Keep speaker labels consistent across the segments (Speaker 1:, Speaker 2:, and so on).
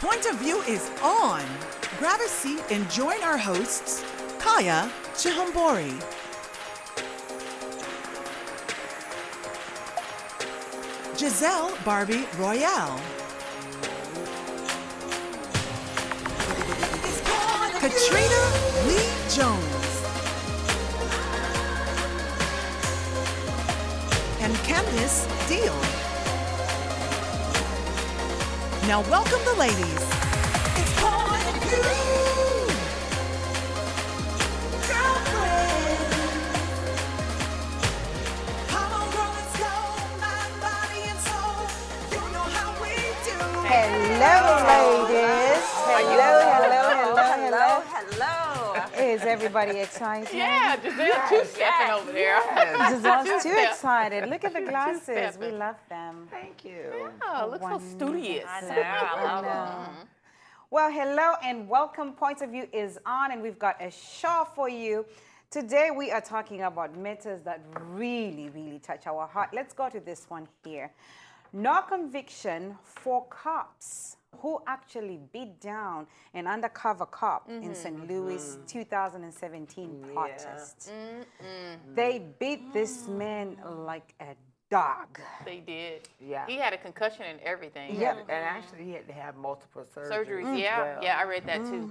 Speaker 1: Point of View is on. Grab a seat and join our hosts, Kaya Chihambori, Giselle Barbie Royale, Katrina Lee Jones, and Candice Deal. Now welcome the ladies. It's Point of View. Girlfriend. Come on, girl, let's go. Mind, body, and soul. You know how we do.
Speaker 2: Hello, ladies. Hello. Is everybody excited?
Speaker 3: Yeah, Giselle two-stepping over there.
Speaker 2: Giselle's too excited. Look at the glasses. We love them.
Speaker 4: Thank you.
Speaker 3: Oh, look so studious.
Speaker 2: I know. Well, hello and welcome. Point of View is on, and we've got a show for you. Today we are talking about matters that really, really touch our heart. Let's go to this one here. No conviction for cops who actually beat down an undercover cop in St. Louis 2017 protest. They beat this man like a dog.
Speaker 3: They did.
Speaker 4: Yeah.
Speaker 3: He had a concussion and everything.
Speaker 4: Yeah, and actually he had to have multiple surgeries. as
Speaker 3: Yeah.
Speaker 4: well.
Speaker 3: Yeah, I read that too.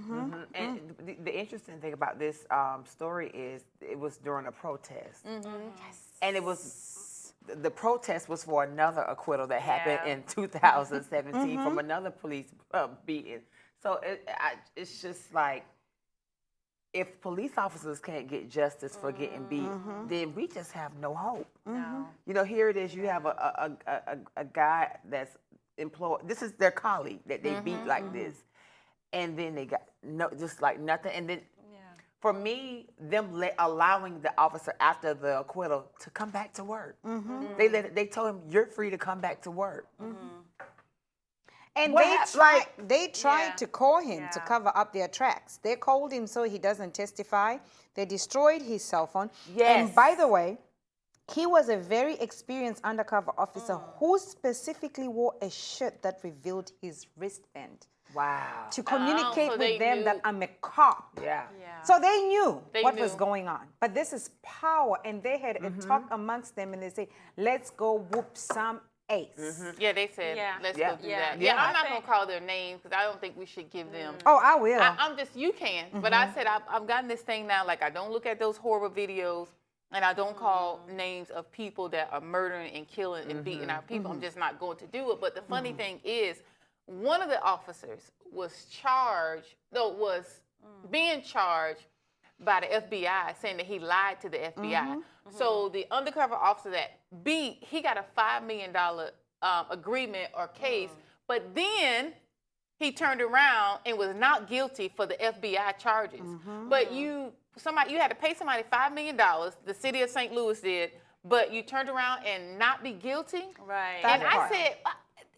Speaker 4: And the interesting thing about this story is it was during a protest. And it was, the protest was for another acquittal that happened in 2017 from another police beating. So it's just like, if police officers can't get justice for getting beat, then we just have no hope. You know, here it is, you have a guy that's employed, this is their colleague that they beat like this. And then they got just like nothing. And then for me, them allowing the officer after the acquittal to come back to work. They told him, you're free to come back to work.
Speaker 2: And they tried to call him to cover up their tracks. They called him so he doesn't testify. They destroyed his cell phone.
Speaker 4: Yes.
Speaker 2: And by the way, he was a very experienced undercover officer who specifically wore a shirt that revealed his wristband.
Speaker 4: Wow.
Speaker 2: To communicate
Speaker 3: so
Speaker 2: with
Speaker 3: they
Speaker 2: them
Speaker 3: knew.
Speaker 2: that I'm a cop.
Speaker 4: Yeah.
Speaker 2: So they knew what was
Speaker 3: knew.
Speaker 2: going on. But this is power. And they had a talk amongst them and they say, let's go whoop some ace.
Speaker 3: Yeah, they said, let's go do that.
Speaker 4: Yeah,
Speaker 3: I'm not going to call their names because I don't think we should give them.
Speaker 2: Oh, I will.
Speaker 3: I'm just, you can. But I said, I've gotten this thing now, like I don't look at those horrible videos and I don't call names of people that are murdering and killing and beating our people. I'm just not going to do it. But the funny thing is, one of the officers was being charged by the FBI, saying that he lied to the FBI. So the undercover officer that beat, he got a $5 million agreement or case, but then he turned around and was not guilty for the FBI charges. But you had to pay somebody $5 million, the city of St. Louis did, but you turned around and not be guilty?
Speaker 5: Right.
Speaker 3: And I said,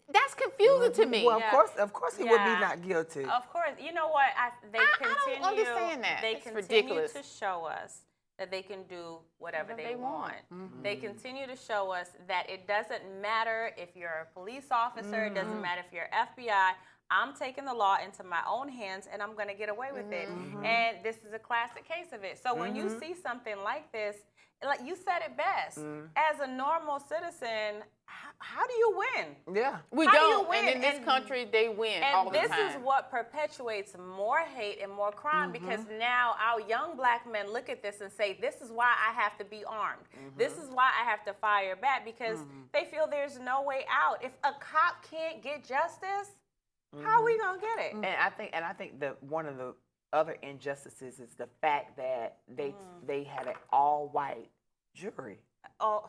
Speaker 3: that's confusing to me.
Speaker 4: Well, of course he would be not guilty.
Speaker 5: Of course. You know what? They
Speaker 3: don't understand that.
Speaker 5: They
Speaker 3: It's
Speaker 5: continue
Speaker 3: ridiculous.
Speaker 5: to show us that they can do whatever they want. They continue to show us that it doesn't matter if you're a police officer, it doesn't matter if you're FBI. I'm taking the law into my own hands and I'm going to get away with it. And this is a classic case of it. So when you see something like this, like you said it best, as a normal citizen, how do you win?
Speaker 4: Yeah.
Speaker 3: We
Speaker 5: How do
Speaker 3: don't,
Speaker 5: you win?
Speaker 3: and in this country, they win all
Speaker 5: And
Speaker 3: the
Speaker 5: this
Speaker 3: time.
Speaker 5: is what perpetuates more hate and more crime because now our young black men look at this and say, this is why I have to be armed. This is why I have to fire back because they feel there's no way out. If a cop can't get justice, how are we going to get it?
Speaker 4: And I think that one of the other injustices is the fact that they had an all-white jury.
Speaker 5: Oh,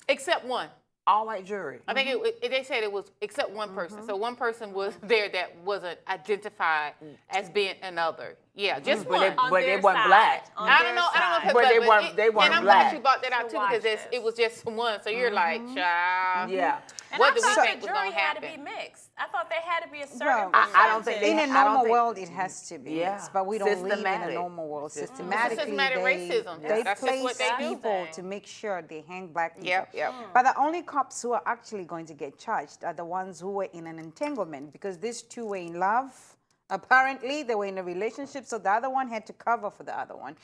Speaker 3: Except one.
Speaker 4: All-white jury.
Speaker 3: I think they said it was except one person. So one person was there that wasn't identified as being another. Yeah, just
Speaker 4: But they,
Speaker 3: one.
Speaker 5: On
Speaker 4: but they
Speaker 5: their
Speaker 4: weren't
Speaker 5: side.
Speaker 4: black.
Speaker 5: On
Speaker 3: I
Speaker 5: their
Speaker 3: don't know.
Speaker 5: side.
Speaker 4: But they weren't
Speaker 3: and I'm
Speaker 4: black.
Speaker 3: glad you brought that out
Speaker 5: To
Speaker 3: too, because
Speaker 5: watch
Speaker 3: it was just one. So you're like,
Speaker 2: Mm-hmm.
Speaker 3: child.
Speaker 4: Yeah.
Speaker 5: And
Speaker 3: What
Speaker 5: I
Speaker 3: do we
Speaker 5: thought
Speaker 3: think
Speaker 5: the
Speaker 3: was
Speaker 5: jury
Speaker 3: gonna
Speaker 5: had to be
Speaker 3: happen?
Speaker 5: mixed. I thought they had to be a certain
Speaker 2: Well,
Speaker 5: percentage.
Speaker 4: I don't think they
Speaker 2: In a
Speaker 4: I don't
Speaker 2: normal
Speaker 4: think-
Speaker 2: world, it has to be,
Speaker 4: Yeah.
Speaker 2: but we don't live in a
Speaker 4: Systematic.
Speaker 2: normal world.
Speaker 4: Systematic.
Speaker 2: Systematically,
Speaker 3: Systematic racism.
Speaker 2: they
Speaker 3: That's just
Speaker 2: place
Speaker 3: what they do.
Speaker 2: people to make sure they hang black people.
Speaker 3: Yep.
Speaker 2: But the only cops who are actually going to get charged are the ones who were in an entanglement, because these two were in love. Apparently, they were in a relationship, so the other one had to cover for the other one.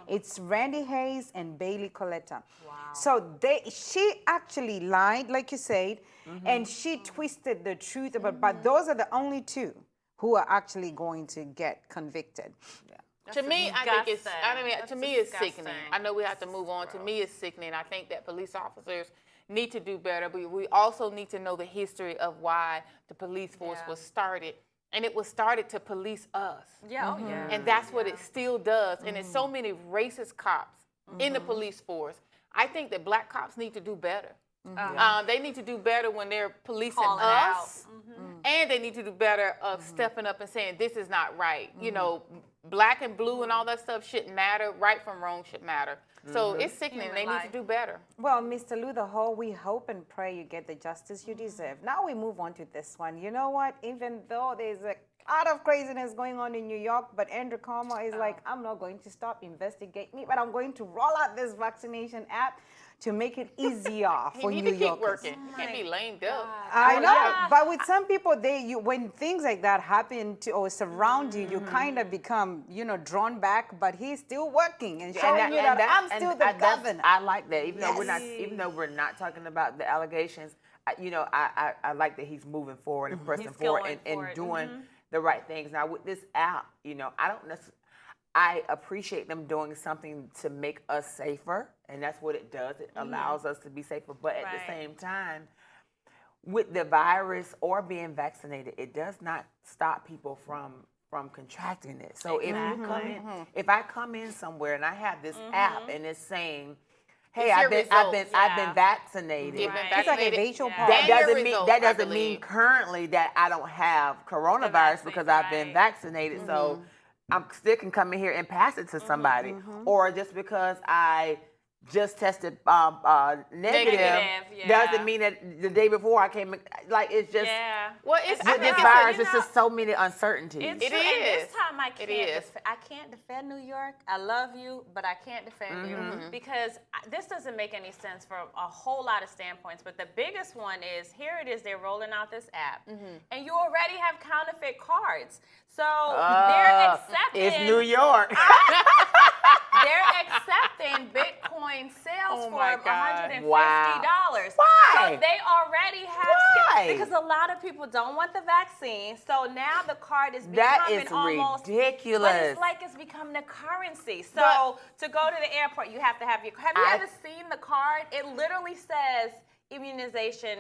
Speaker 2: It's Randy Hayes and Bailey Coletta. Wow. So she actually lied, like you said, and she twisted the truth about. But those are the only two who are actually going to get convicted.
Speaker 3: To me, I think it's.
Speaker 5: disgusting.
Speaker 3: To me, it's
Speaker 5: Disgusting.
Speaker 3: sickening. I know we have to move on. To me, it's sickening. I think that police officers need to do better, but we also need to know the history of why the police force was started. And it was started to police us.
Speaker 5: Yeah, oh yeah.
Speaker 3: And that's what it still does. And there's so many racist cops in the police force. I think that black cops need to do better. They need to do better when they're policing
Speaker 5: Calling
Speaker 3: us. And they need to do better of stepping up and saying, this is not right. You know, black and blue and all that stuff shouldn't matter. Right from wrong should matter. So it's sickening.
Speaker 5: Human
Speaker 3: They need
Speaker 5: life.
Speaker 3: to do better.
Speaker 2: Well, Mr. Luther Hall, we hope and pray you get the justice you deserve. Now we move on to this one. You know what? Even though there's a lot of craziness going on in New York, but Andrew Cuomo is like, I'm not going to stop investigating me, but I'm going to roll out this vaccination app to make it easier for
Speaker 3: You
Speaker 2: New
Speaker 3: need to keep
Speaker 2: Yorkers.
Speaker 3: working. You can't be lamed up.
Speaker 2: I know, but with some people, when things like that happen to or surround you, you kind of become, drawn back. But he's still working and showing you that I'm still the governor.
Speaker 4: I like that, even
Speaker 2: Yes.
Speaker 4: though we're not talking about the allegations. I like that he's moving forward and pressing forward
Speaker 5: going
Speaker 4: and
Speaker 5: for it.
Speaker 4: doing the right things. Now with this app, I appreciate them doing something to make us safer, and that's what it does. It allows us to be safer. But at the same time, with the virus or being vaccinated, it does not stop people from contracting it. So if I come in somewhere and I have this app and it's saying, hey,
Speaker 3: It's
Speaker 4: I've
Speaker 3: your
Speaker 4: been
Speaker 3: results.
Speaker 4: vaccinated.
Speaker 3: You've been
Speaker 2: It's like a
Speaker 3: vaccinated.
Speaker 2: facial
Speaker 5: Yeah.
Speaker 2: part.
Speaker 3: And your
Speaker 4: That
Speaker 3: results,
Speaker 4: doesn't
Speaker 3: I
Speaker 4: mean
Speaker 3: believe.
Speaker 4: currently that I don't have coronavirus
Speaker 5: vaccine,
Speaker 4: because I've been
Speaker 5: right.
Speaker 4: vaccinated. So I'm still can come in here and pass it to somebody, or just because I just tested negative
Speaker 5: yeah.
Speaker 4: doesn't mean that the day before I came. Like it's just
Speaker 3: Well, it's, I
Speaker 4: with
Speaker 3: think
Speaker 4: this
Speaker 3: it's a-
Speaker 4: virus. It's just so many uncertainties.
Speaker 5: It's
Speaker 3: It
Speaker 5: true. And
Speaker 3: is.
Speaker 5: this time
Speaker 3: It is.
Speaker 5: I can't defend New York. I love you, but I can't defend you because this doesn't make any sense from a whole lot of standpoints. But the biggest one is here it is. They're rolling out this app, and you already have counterfeit cards. So they're accepting.
Speaker 4: It's New York.
Speaker 5: They're accepting Bitcoin sales
Speaker 3: Oh
Speaker 5: for
Speaker 3: my God.
Speaker 5: $150.
Speaker 4: Wow.
Speaker 5: Why?
Speaker 4: Why?
Speaker 5: So they already have
Speaker 4: Why?
Speaker 5: because a lot of people don't want the vaccine. So now the card is
Speaker 4: That
Speaker 5: becoming
Speaker 4: is
Speaker 5: almost
Speaker 4: ridiculous.
Speaker 5: But it's like it's becoming a currency. So to go to the airport, you have to have your. Have you ever seen the card? It literally says immunization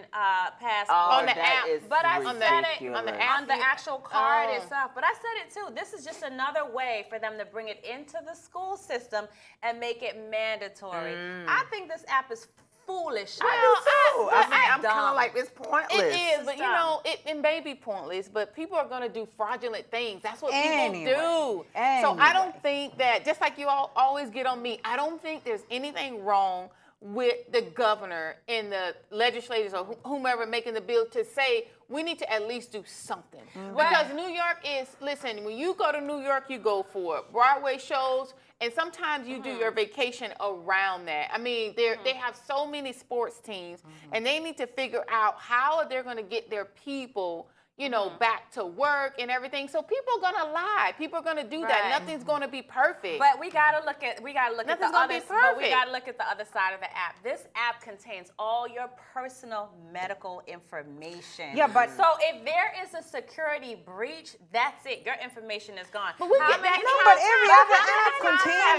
Speaker 5: passport
Speaker 3: On the
Speaker 4: that
Speaker 3: app.
Speaker 4: is
Speaker 5: But I
Speaker 3: On
Speaker 5: said
Speaker 3: the-
Speaker 5: it
Speaker 3: on the
Speaker 5: on the
Speaker 3: app,
Speaker 5: actual card
Speaker 3: Oh.
Speaker 5: itself. But I said it too. This is just another way for them to bring it into the school system and make it mandatory. I think this app is foolish.
Speaker 4: I'm kind
Speaker 5: dumb.
Speaker 4: of like it's pointless.
Speaker 3: It is, but you
Speaker 5: dumb.
Speaker 3: know, it may be pointless, but people are going to do fraudulent things. That's what
Speaker 2: Anyway.
Speaker 3: people do. So I don't think that, just like you all always get on me, I don't think there's anything wrong with the governor and the legislators or whomever making the bill to say we need to at least do something. Because New York is, listen, when you go to New York, you go for Broadway shows, and sometimes you do your vacation around that. I mean, they have so many sports teams, and they need to figure out how they're going to get their people, you know, back to work and everything. So people are gonna lie. People are gonna do that.
Speaker 5: Right.
Speaker 3: Nothing's gonna be perfect.
Speaker 5: But we gotta look at the
Speaker 3: Nothing's gonna be
Speaker 5: other. But we
Speaker 3: perfect.
Speaker 5: gotta look at the other side of the app. This app contains all your personal medical information.
Speaker 2: Yeah, but-
Speaker 5: so if there is a security breach, that's it. Your information is gone.
Speaker 3: But we get that-
Speaker 2: No, but every other app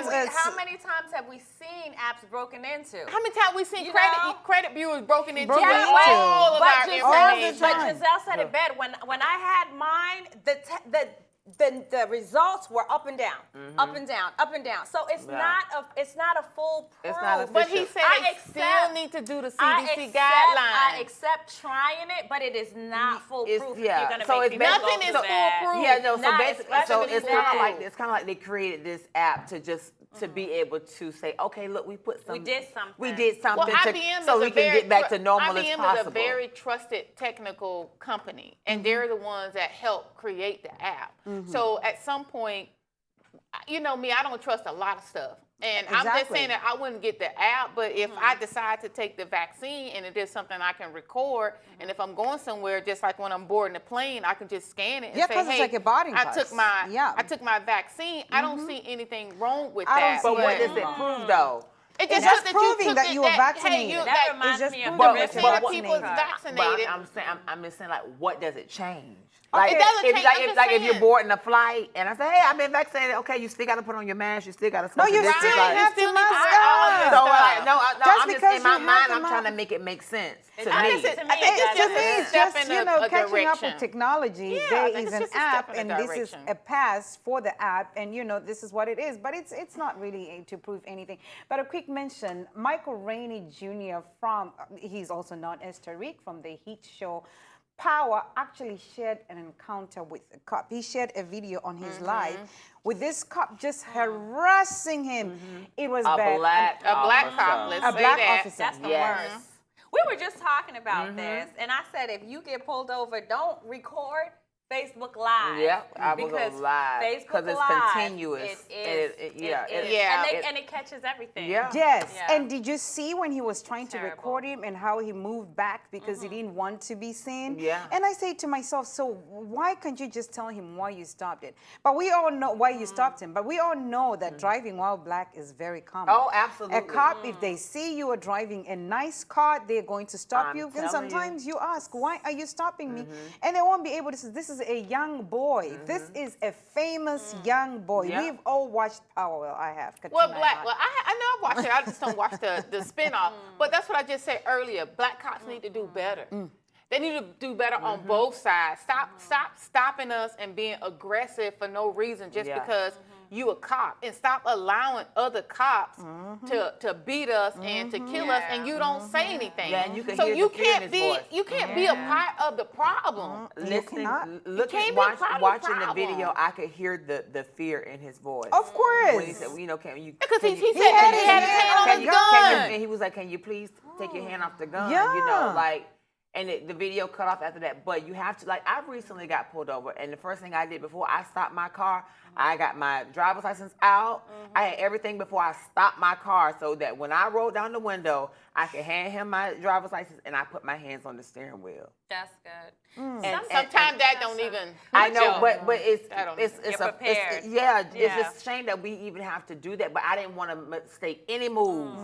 Speaker 2: contains
Speaker 5: How many times have we seen apps broken into?
Speaker 3: how many times we seen
Speaker 5: You
Speaker 3: credit
Speaker 5: know?
Speaker 3: credit bureaus broken into
Speaker 2: Broken
Speaker 3: with
Speaker 2: into.
Speaker 3: all of
Speaker 5: But
Speaker 3: our
Speaker 5: Giselle,
Speaker 3: information?
Speaker 5: but Giselle said it better. When I had mine, the the results were up and down, up and down, up and down. So it's not a full proof.
Speaker 4: It's not
Speaker 3: But he said they still need to do the CDC guidelines.
Speaker 5: I accept trying it, but it is not foolproof. If you're gonna
Speaker 4: so
Speaker 5: make
Speaker 4: it's
Speaker 5: people
Speaker 3: nothing
Speaker 5: go
Speaker 3: is
Speaker 5: to bed.
Speaker 3: foolproof.
Speaker 4: Yeah, no. So
Speaker 5: Not
Speaker 4: basically,
Speaker 5: especially
Speaker 4: it's kind
Speaker 5: now.
Speaker 4: of like they created this app to just to be able to say, okay, look, we put some.
Speaker 5: We did something.
Speaker 4: We did
Speaker 3: Well,
Speaker 4: something
Speaker 3: IBM
Speaker 4: so
Speaker 3: is
Speaker 4: we
Speaker 3: a
Speaker 4: can
Speaker 3: very
Speaker 4: get back to normal
Speaker 3: IBM
Speaker 4: as possible.
Speaker 3: is a very trusted technical company, and they're the ones that help create the app. So at some point, you know me, I don't trust a lot of stuff. And I'm just saying that I wouldn't get the app, but if I decide to take the vaccine and it is something I can record, and if I'm going somewhere, just like when I'm boarding the plane, I can just scan it and say,
Speaker 2: because
Speaker 3: hey,
Speaker 2: it's like a boarding
Speaker 3: I
Speaker 2: pass.
Speaker 3: took my
Speaker 2: Yeah.
Speaker 3: I took my vaccine. I don't see anything wrong with
Speaker 2: I don't
Speaker 3: that.
Speaker 2: see
Speaker 4: But what does it prove, though?
Speaker 3: It
Speaker 2: It's
Speaker 3: just
Speaker 2: just proving that you were
Speaker 3: Hey,
Speaker 2: vaccinated.
Speaker 3: you,
Speaker 5: That
Speaker 3: that,
Speaker 5: reminds
Speaker 2: just
Speaker 5: me of
Speaker 2: proving
Speaker 5: the
Speaker 2: that
Speaker 3: the
Speaker 2: you're
Speaker 3: percent of people is
Speaker 2: vaccinated.
Speaker 3: vaccinated.
Speaker 4: But I'm just saying, like, what does it change?
Speaker 2: Okay.
Speaker 3: It doesn't
Speaker 4: if,
Speaker 3: change.
Speaker 4: like,
Speaker 3: I'm
Speaker 4: if,
Speaker 3: just
Speaker 4: like if you're
Speaker 3: saying.
Speaker 4: boarding a flight and I say, hey, I've been vaccinated. Okay, you still got to put on your mask. You still got to.
Speaker 2: No, you
Speaker 3: Right.
Speaker 2: still
Speaker 3: You
Speaker 2: have
Speaker 3: still
Speaker 2: to
Speaker 3: need to
Speaker 2: mask
Speaker 3: wear all
Speaker 2: up.
Speaker 3: your
Speaker 4: So
Speaker 3: stuff.
Speaker 4: no,
Speaker 2: Just
Speaker 4: I'm just
Speaker 2: because
Speaker 4: in my
Speaker 2: you have
Speaker 4: mind.
Speaker 2: the
Speaker 4: I'm trying to
Speaker 2: mask.
Speaker 4: make it make sense to
Speaker 5: I
Speaker 4: me.
Speaker 5: think to me,
Speaker 3: I think
Speaker 5: it
Speaker 3: it's
Speaker 2: To
Speaker 3: just
Speaker 2: me,
Speaker 3: a
Speaker 2: it's
Speaker 3: step
Speaker 2: just,
Speaker 3: in a
Speaker 2: catching up with
Speaker 3: direction.
Speaker 2: technology.
Speaker 3: Yeah, I
Speaker 2: There
Speaker 3: think
Speaker 2: is
Speaker 3: it's
Speaker 2: an
Speaker 3: just a step
Speaker 2: app,
Speaker 3: in a
Speaker 2: and this is
Speaker 3: direction.
Speaker 2: a pass for the app, and this is what it is. But it's not really to prove anything. But a quick mention: Michael Rainey Jr. he's also known as Tariq from the Heat show Power, actually shared an encounter with a cop. He shared a video on his live with this cop just harassing him. It was
Speaker 4: A
Speaker 2: bad.
Speaker 4: black
Speaker 3: cop, let's
Speaker 2: A
Speaker 3: say
Speaker 2: black
Speaker 3: that.
Speaker 2: officer.
Speaker 5: That's the
Speaker 4: Yes.
Speaker 5: worst. We were just talking about this, and I said if you get pulled over, don't record Facebook Live.
Speaker 4: Yep, I will go
Speaker 5: because
Speaker 4: live,
Speaker 5: Facebook
Speaker 4: 'cause it's
Speaker 5: Live,
Speaker 4: continuous.
Speaker 5: It is.
Speaker 4: It- yeah,
Speaker 5: it is.
Speaker 3: yeah.
Speaker 5: And it catches everything.
Speaker 4: Yeah.
Speaker 2: Yes,
Speaker 5: Yeah.
Speaker 2: and did you see when he was trying to
Speaker 5: Terrible.
Speaker 2: record him and how he moved back because he didn't want to be seen?
Speaker 4: Yeah.
Speaker 2: And I say to myself, so why can't you just tell him why you stopped it? But we all know why you stopped him. But we all know that driving while black is very common.
Speaker 4: Oh, absolutely.
Speaker 2: A cop, if they see you are driving a nice car, they're going to stop
Speaker 4: I'm
Speaker 2: you. And
Speaker 4: telling
Speaker 2: sometimes you ask, why are you stopping me? And they won't be able to say, this is a young boy. This is a famous young boy.
Speaker 4: Yeah.
Speaker 2: We've all watched Power. Well, I have.
Speaker 3: Well,
Speaker 2: Katrina
Speaker 3: black.
Speaker 2: and I.
Speaker 3: Well, I know I watch it. I just don't watch the spinoff. But that's what I just said earlier. Black cops need to do better. They need to do better on both sides. Stop stopping us and being aggressive for no reason just
Speaker 4: Yeah.
Speaker 3: because you a cop, and stop allowing other cops to beat us and to kill us, and you don't say anything.
Speaker 4: Yeah, and you can
Speaker 3: so
Speaker 4: hear
Speaker 3: you
Speaker 4: the fear in
Speaker 3: can't
Speaker 4: his
Speaker 3: be
Speaker 4: voice.
Speaker 3: you can't be a part of the problem.
Speaker 4: Listening,
Speaker 2: cannot.
Speaker 4: looking,
Speaker 3: can't be part of the
Speaker 4: watching the
Speaker 3: problem.
Speaker 4: video, I could hear the fear in his voice.
Speaker 2: Of course.
Speaker 4: When he said, can you?
Speaker 3: Because
Speaker 4: can
Speaker 3: he
Speaker 4: you-
Speaker 3: said
Speaker 2: had
Speaker 3: he
Speaker 2: his
Speaker 3: had his
Speaker 2: hand
Speaker 3: hand
Speaker 2: on
Speaker 3: on
Speaker 2: the
Speaker 3: his
Speaker 2: gun.
Speaker 4: and he was like, can you please take your hand off the gun?
Speaker 2: Yeah.
Speaker 4: You know, like, and the video cut off after that. But you have to, like, I recently got pulled over, and the first thing I did before I stopped my car, I got my driver's license out. I had everything before I stopped my car so that when I rolled down the window, I could hand him my driver's license, and I put my hands on the steering wheel.
Speaker 5: That's good.
Speaker 4: And-
Speaker 3: Sometimes that don't even.
Speaker 4: I know,
Speaker 3: Joe.
Speaker 4: but it's
Speaker 3: I don't
Speaker 4: it's
Speaker 3: know.
Speaker 4: it's
Speaker 5: You're
Speaker 4: a
Speaker 5: prepared.
Speaker 4: yeah.
Speaker 5: Yeah.
Speaker 4: It's a shame that we even have to do that. But I didn't want to mistake any move.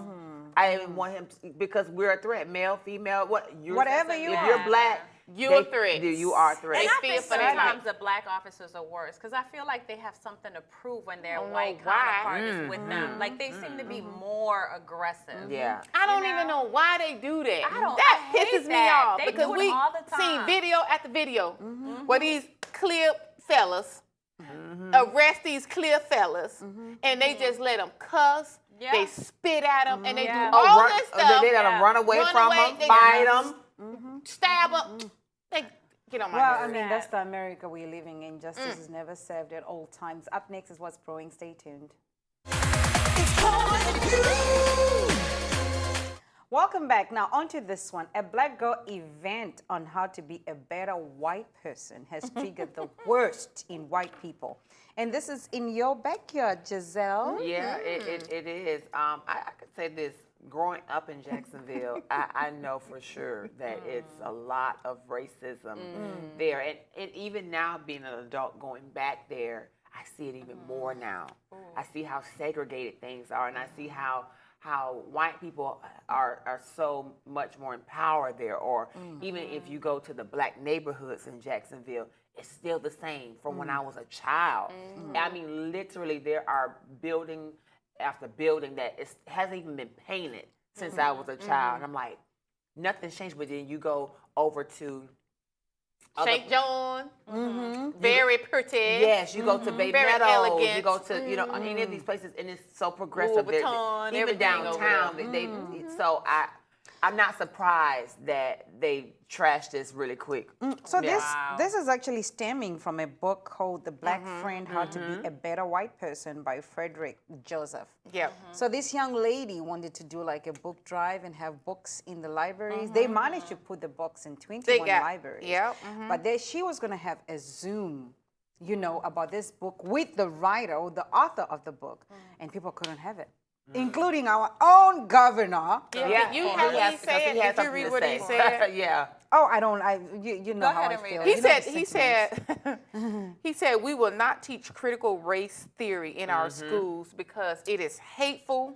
Speaker 4: I didn't want him because we're a threat, male, female,
Speaker 2: Whatever you
Speaker 4: if
Speaker 2: are.
Speaker 4: you're black,
Speaker 3: You a threat.
Speaker 4: You are a threat.
Speaker 5: And I
Speaker 3: They
Speaker 5: think
Speaker 3: feel for their
Speaker 5: sometimes the black officers are worse because I feel like they have something to prove when their
Speaker 3: don't know
Speaker 5: white
Speaker 3: why.
Speaker 5: counterpart is with them. Like they seem to be more aggressive.
Speaker 4: Yeah.
Speaker 3: I don't
Speaker 5: You
Speaker 3: even
Speaker 5: know?
Speaker 3: know why they do that.
Speaker 5: I hate
Speaker 3: pisses me
Speaker 5: that.
Speaker 3: off
Speaker 5: They
Speaker 3: because
Speaker 5: do it
Speaker 3: we
Speaker 5: all the
Speaker 3: seen
Speaker 5: time.
Speaker 3: video after video where these clear fellas arrest these clear fellas and they just let them cuss.
Speaker 5: Yeah.
Speaker 3: They spit at them and they
Speaker 5: Yeah.
Speaker 3: do all
Speaker 4: run,
Speaker 3: this stuff.
Speaker 4: They let them run away
Speaker 3: Run
Speaker 4: from
Speaker 3: away,
Speaker 4: them,
Speaker 3: they-
Speaker 4: fight them.
Speaker 3: Stab them. They get on my
Speaker 2: Well, I
Speaker 3: nerves.
Speaker 2: mean, that's the America we're living in. Justice is never served at all times. Up next is What's Brewing. Stay tuned. Welcome back. Now, on to this one. A Black Girl event on how to be a better white person has triggered the worst in white people. And this is in your backyard, Giselle.
Speaker 4: Yeah, it is. I could say this. Growing up in Jacksonville, I know for sure that it's a lot of racism there. And even now, being an adult, going back there, I see it even more now. I see how segregated things are, and I see how white people are so much more empowered there. Or even if you go to the black neighborhoods in Jacksonville, it's still the same from when I was a child. I mean, literally, there are building after building that hasn't even been painted since I was a child. And I'm like, nothing's changed. But then you go over to
Speaker 3: St. John, very very pretty.
Speaker 4: Yes, you go to Bay
Speaker 3: Very
Speaker 4: Meadows,
Speaker 3: elegant.
Speaker 4: you go to, you know, any of these places, and it's so progressive.
Speaker 3: Louis Vuitton,
Speaker 4: Even
Speaker 3: everything over
Speaker 4: downtown,
Speaker 3: there.
Speaker 4: so I'm not surprised that they trashed this really quick.
Speaker 2: So
Speaker 4: Yeah.
Speaker 2: this is actually stemming from a book called The Black Friend: How to Be a Better White Person by Frederick Joseph.
Speaker 3: Yep.
Speaker 2: So this young lady wanted to do like a book drive and have books in the libraries. They managed to put the books in 21 libraries.
Speaker 3: Yep.
Speaker 2: But then she was going to have a Zoom, you know, about this book with the writer or the author of the book, and people couldn't have it. Including our own governor.
Speaker 3: Yeah. You have what he said. Did you read what he said?
Speaker 4: Yeah.
Speaker 2: Oh, you know
Speaker 5: Go
Speaker 2: how
Speaker 5: ahead
Speaker 2: I
Speaker 5: and read
Speaker 2: feel.
Speaker 5: it.
Speaker 3: He
Speaker 2: You know
Speaker 3: said,
Speaker 2: the
Speaker 3: he
Speaker 2: sentiments.
Speaker 3: said, he said, we will not teach critical race theory in our schools because it is hateful,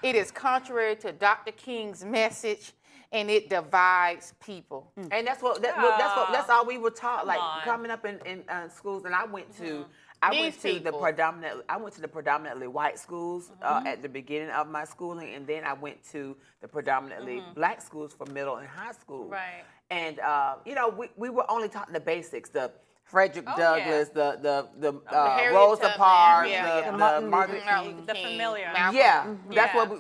Speaker 3: it is contrary to Dr. King's message, and it divides people.
Speaker 4: And that's all we were taught. Like
Speaker 5: on.
Speaker 4: coming up in schools, and I went to
Speaker 3: These people.
Speaker 4: I went to the predominantly white schools at the beginning of my schooling, and then I went to the predominantly black schools for middle and high school.
Speaker 5: Right.
Speaker 4: And you know, we were only taught the basics, the Frederick
Speaker 5: Oh,
Speaker 4: Douglass, the
Speaker 3: Harriet
Speaker 4: Rosa
Speaker 3: Tubman,
Speaker 4: Parks,
Speaker 3: yeah.
Speaker 4: the
Speaker 2: Martin
Speaker 4: Margaret
Speaker 2: Luther
Speaker 4: King.
Speaker 5: The familiar.
Speaker 3: Malcolm.
Speaker 4: Yeah, that's
Speaker 5: Yeah.
Speaker 4: what we.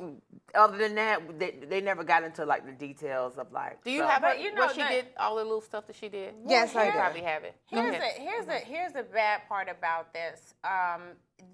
Speaker 4: Other than that, they never got into like the details of like.
Speaker 3: Do you
Speaker 4: so-
Speaker 3: have
Speaker 5: But
Speaker 3: her,
Speaker 5: you know
Speaker 3: what she
Speaker 5: that-
Speaker 3: did, all the little stuff that she did?
Speaker 2: Yes, I
Speaker 3: You
Speaker 2: do.
Speaker 3: probably have it. Go ahead.
Speaker 5: Here's the bad part about this.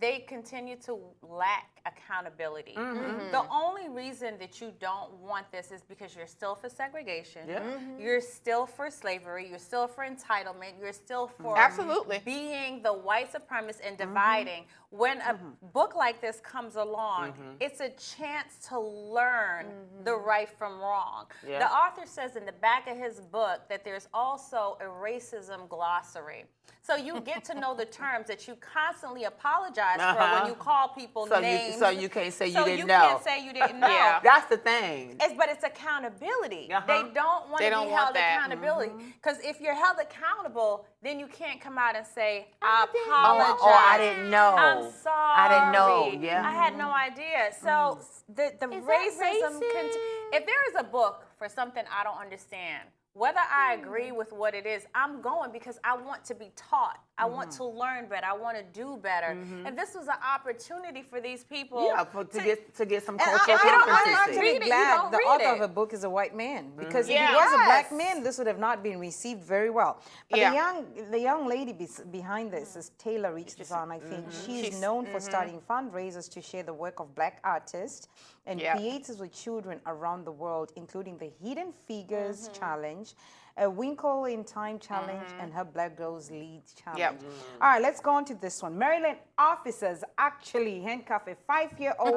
Speaker 5: They continue to lack accountability. The only reason that you don't want this is because you're still for segregation.
Speaker 4: Yeah.
Speaker 5: You're still for slavery. You're still for entitlement. You're still for
Speaker 3: Absolutely.
Speaker 5: being the white supremacist and dividing. When a book like this comes along, it's a chance to learn the right from wrong.
Speaker 4: Yeah.
Speaker 5: The author says in the back of his book that there's also a racism glossary. So you get to know the terms that you constantly apologize for when you call people names.
Speaker 4: So you can't say you
Speaker 5: So
Speaker 4: didn't
Speaker 5: you
Speaker 4: know.
Speaker 5: can't say you didn't know.
Speaker 3: Yeah.
Speaker 4: That's the thing.
Speaker 5: But it's accountability.
Speaker 4: Uh-huh.
Speaker 5: They don't want
Speaker 3: They
Speaker 5: to
Speaker 3: don't
Speaker 5: be
Speaker 3: want
Speaker 5: held
Speaker 3: that.
Speaker 5: accountability. Because if you're held accountable, then you can't come out and say, I
Speaker 3: didn't
Speaker 5: apologize.
Speaker 4: Oh, I didn't know.
Speaker 5: I'm sorry.
Speaker 4: I didn't know. Yeah.
Speaker 5: I had no idea. So the
Speaker 3: Is that
Speaker 5: racism,
Speaker 3: racist?
Speaker 5: if there is a book for something I don't understand, whether I agree with what it is, I'm going because I want to be taught. I want to learn better. I want to do better. And this was an opportunity for these people.
Speaker 4: Yeah, to get some
Speaker 2: And
Speaker 4: cultural
Speaker 5: you don't
Speaker 2: I'm
Speaker 5: understand-
Speaker 2: actually
Speaker 5: read it, you
Speaker 2: glad
Speaker 5: don't
Speaker 2: the
Speaker 5: read
Speaker 2: author
Speaker 5: it.
Speaker 2: of the book is a white man, because if
Speaker 3: Yeah.
Speaker 2: he was a black
Speaker 5: Yes.
Speaker 2: man, this would have not been received very well. But
Speaker 3: Yeah.
Speaker 2: the young lady behind this is Taylor Richardson, I think. She's known for starting fundraisers to share the work of black artists and
Speaker 3: Yeah.
Speaker 2: creators with children around the world, including the Hidden Figures Challenge, a Winkle in Time Challenge, and her Black Girls Lead Challenge. All right, let's go on to this one. Maryland officers actually handcuff a 5-year-old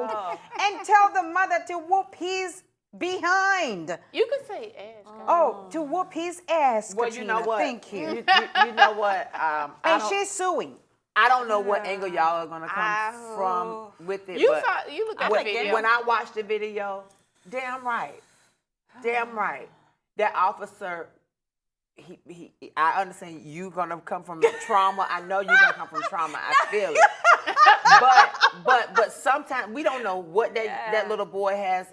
Speaker 2: and tell the mother to whoop his behind.
Speaker 3: You could say ass.
Speaker 2: Oh, to whoop his ass,
Speaker 4: Well,
Speaker 2: Katrina.
Speaker 4: you know what?
Speaker 2: Thank you.
Speaker 4: You know what?
Speaker 2: And she's suing.
Speaker 4: I don't know what angle y'all are gonna come from with it.
Speaker 3: You
Speaker 4: but
Speaker 3: saw, you looked at the
Speaker 4: when,
Speaker 3: video.
Speaker 4: when I watched the video, damn right. That officer, I understand you gonna come from trauma. I know you're gonna come from trauma. I feel it. But sometimes we don't know what that little boy has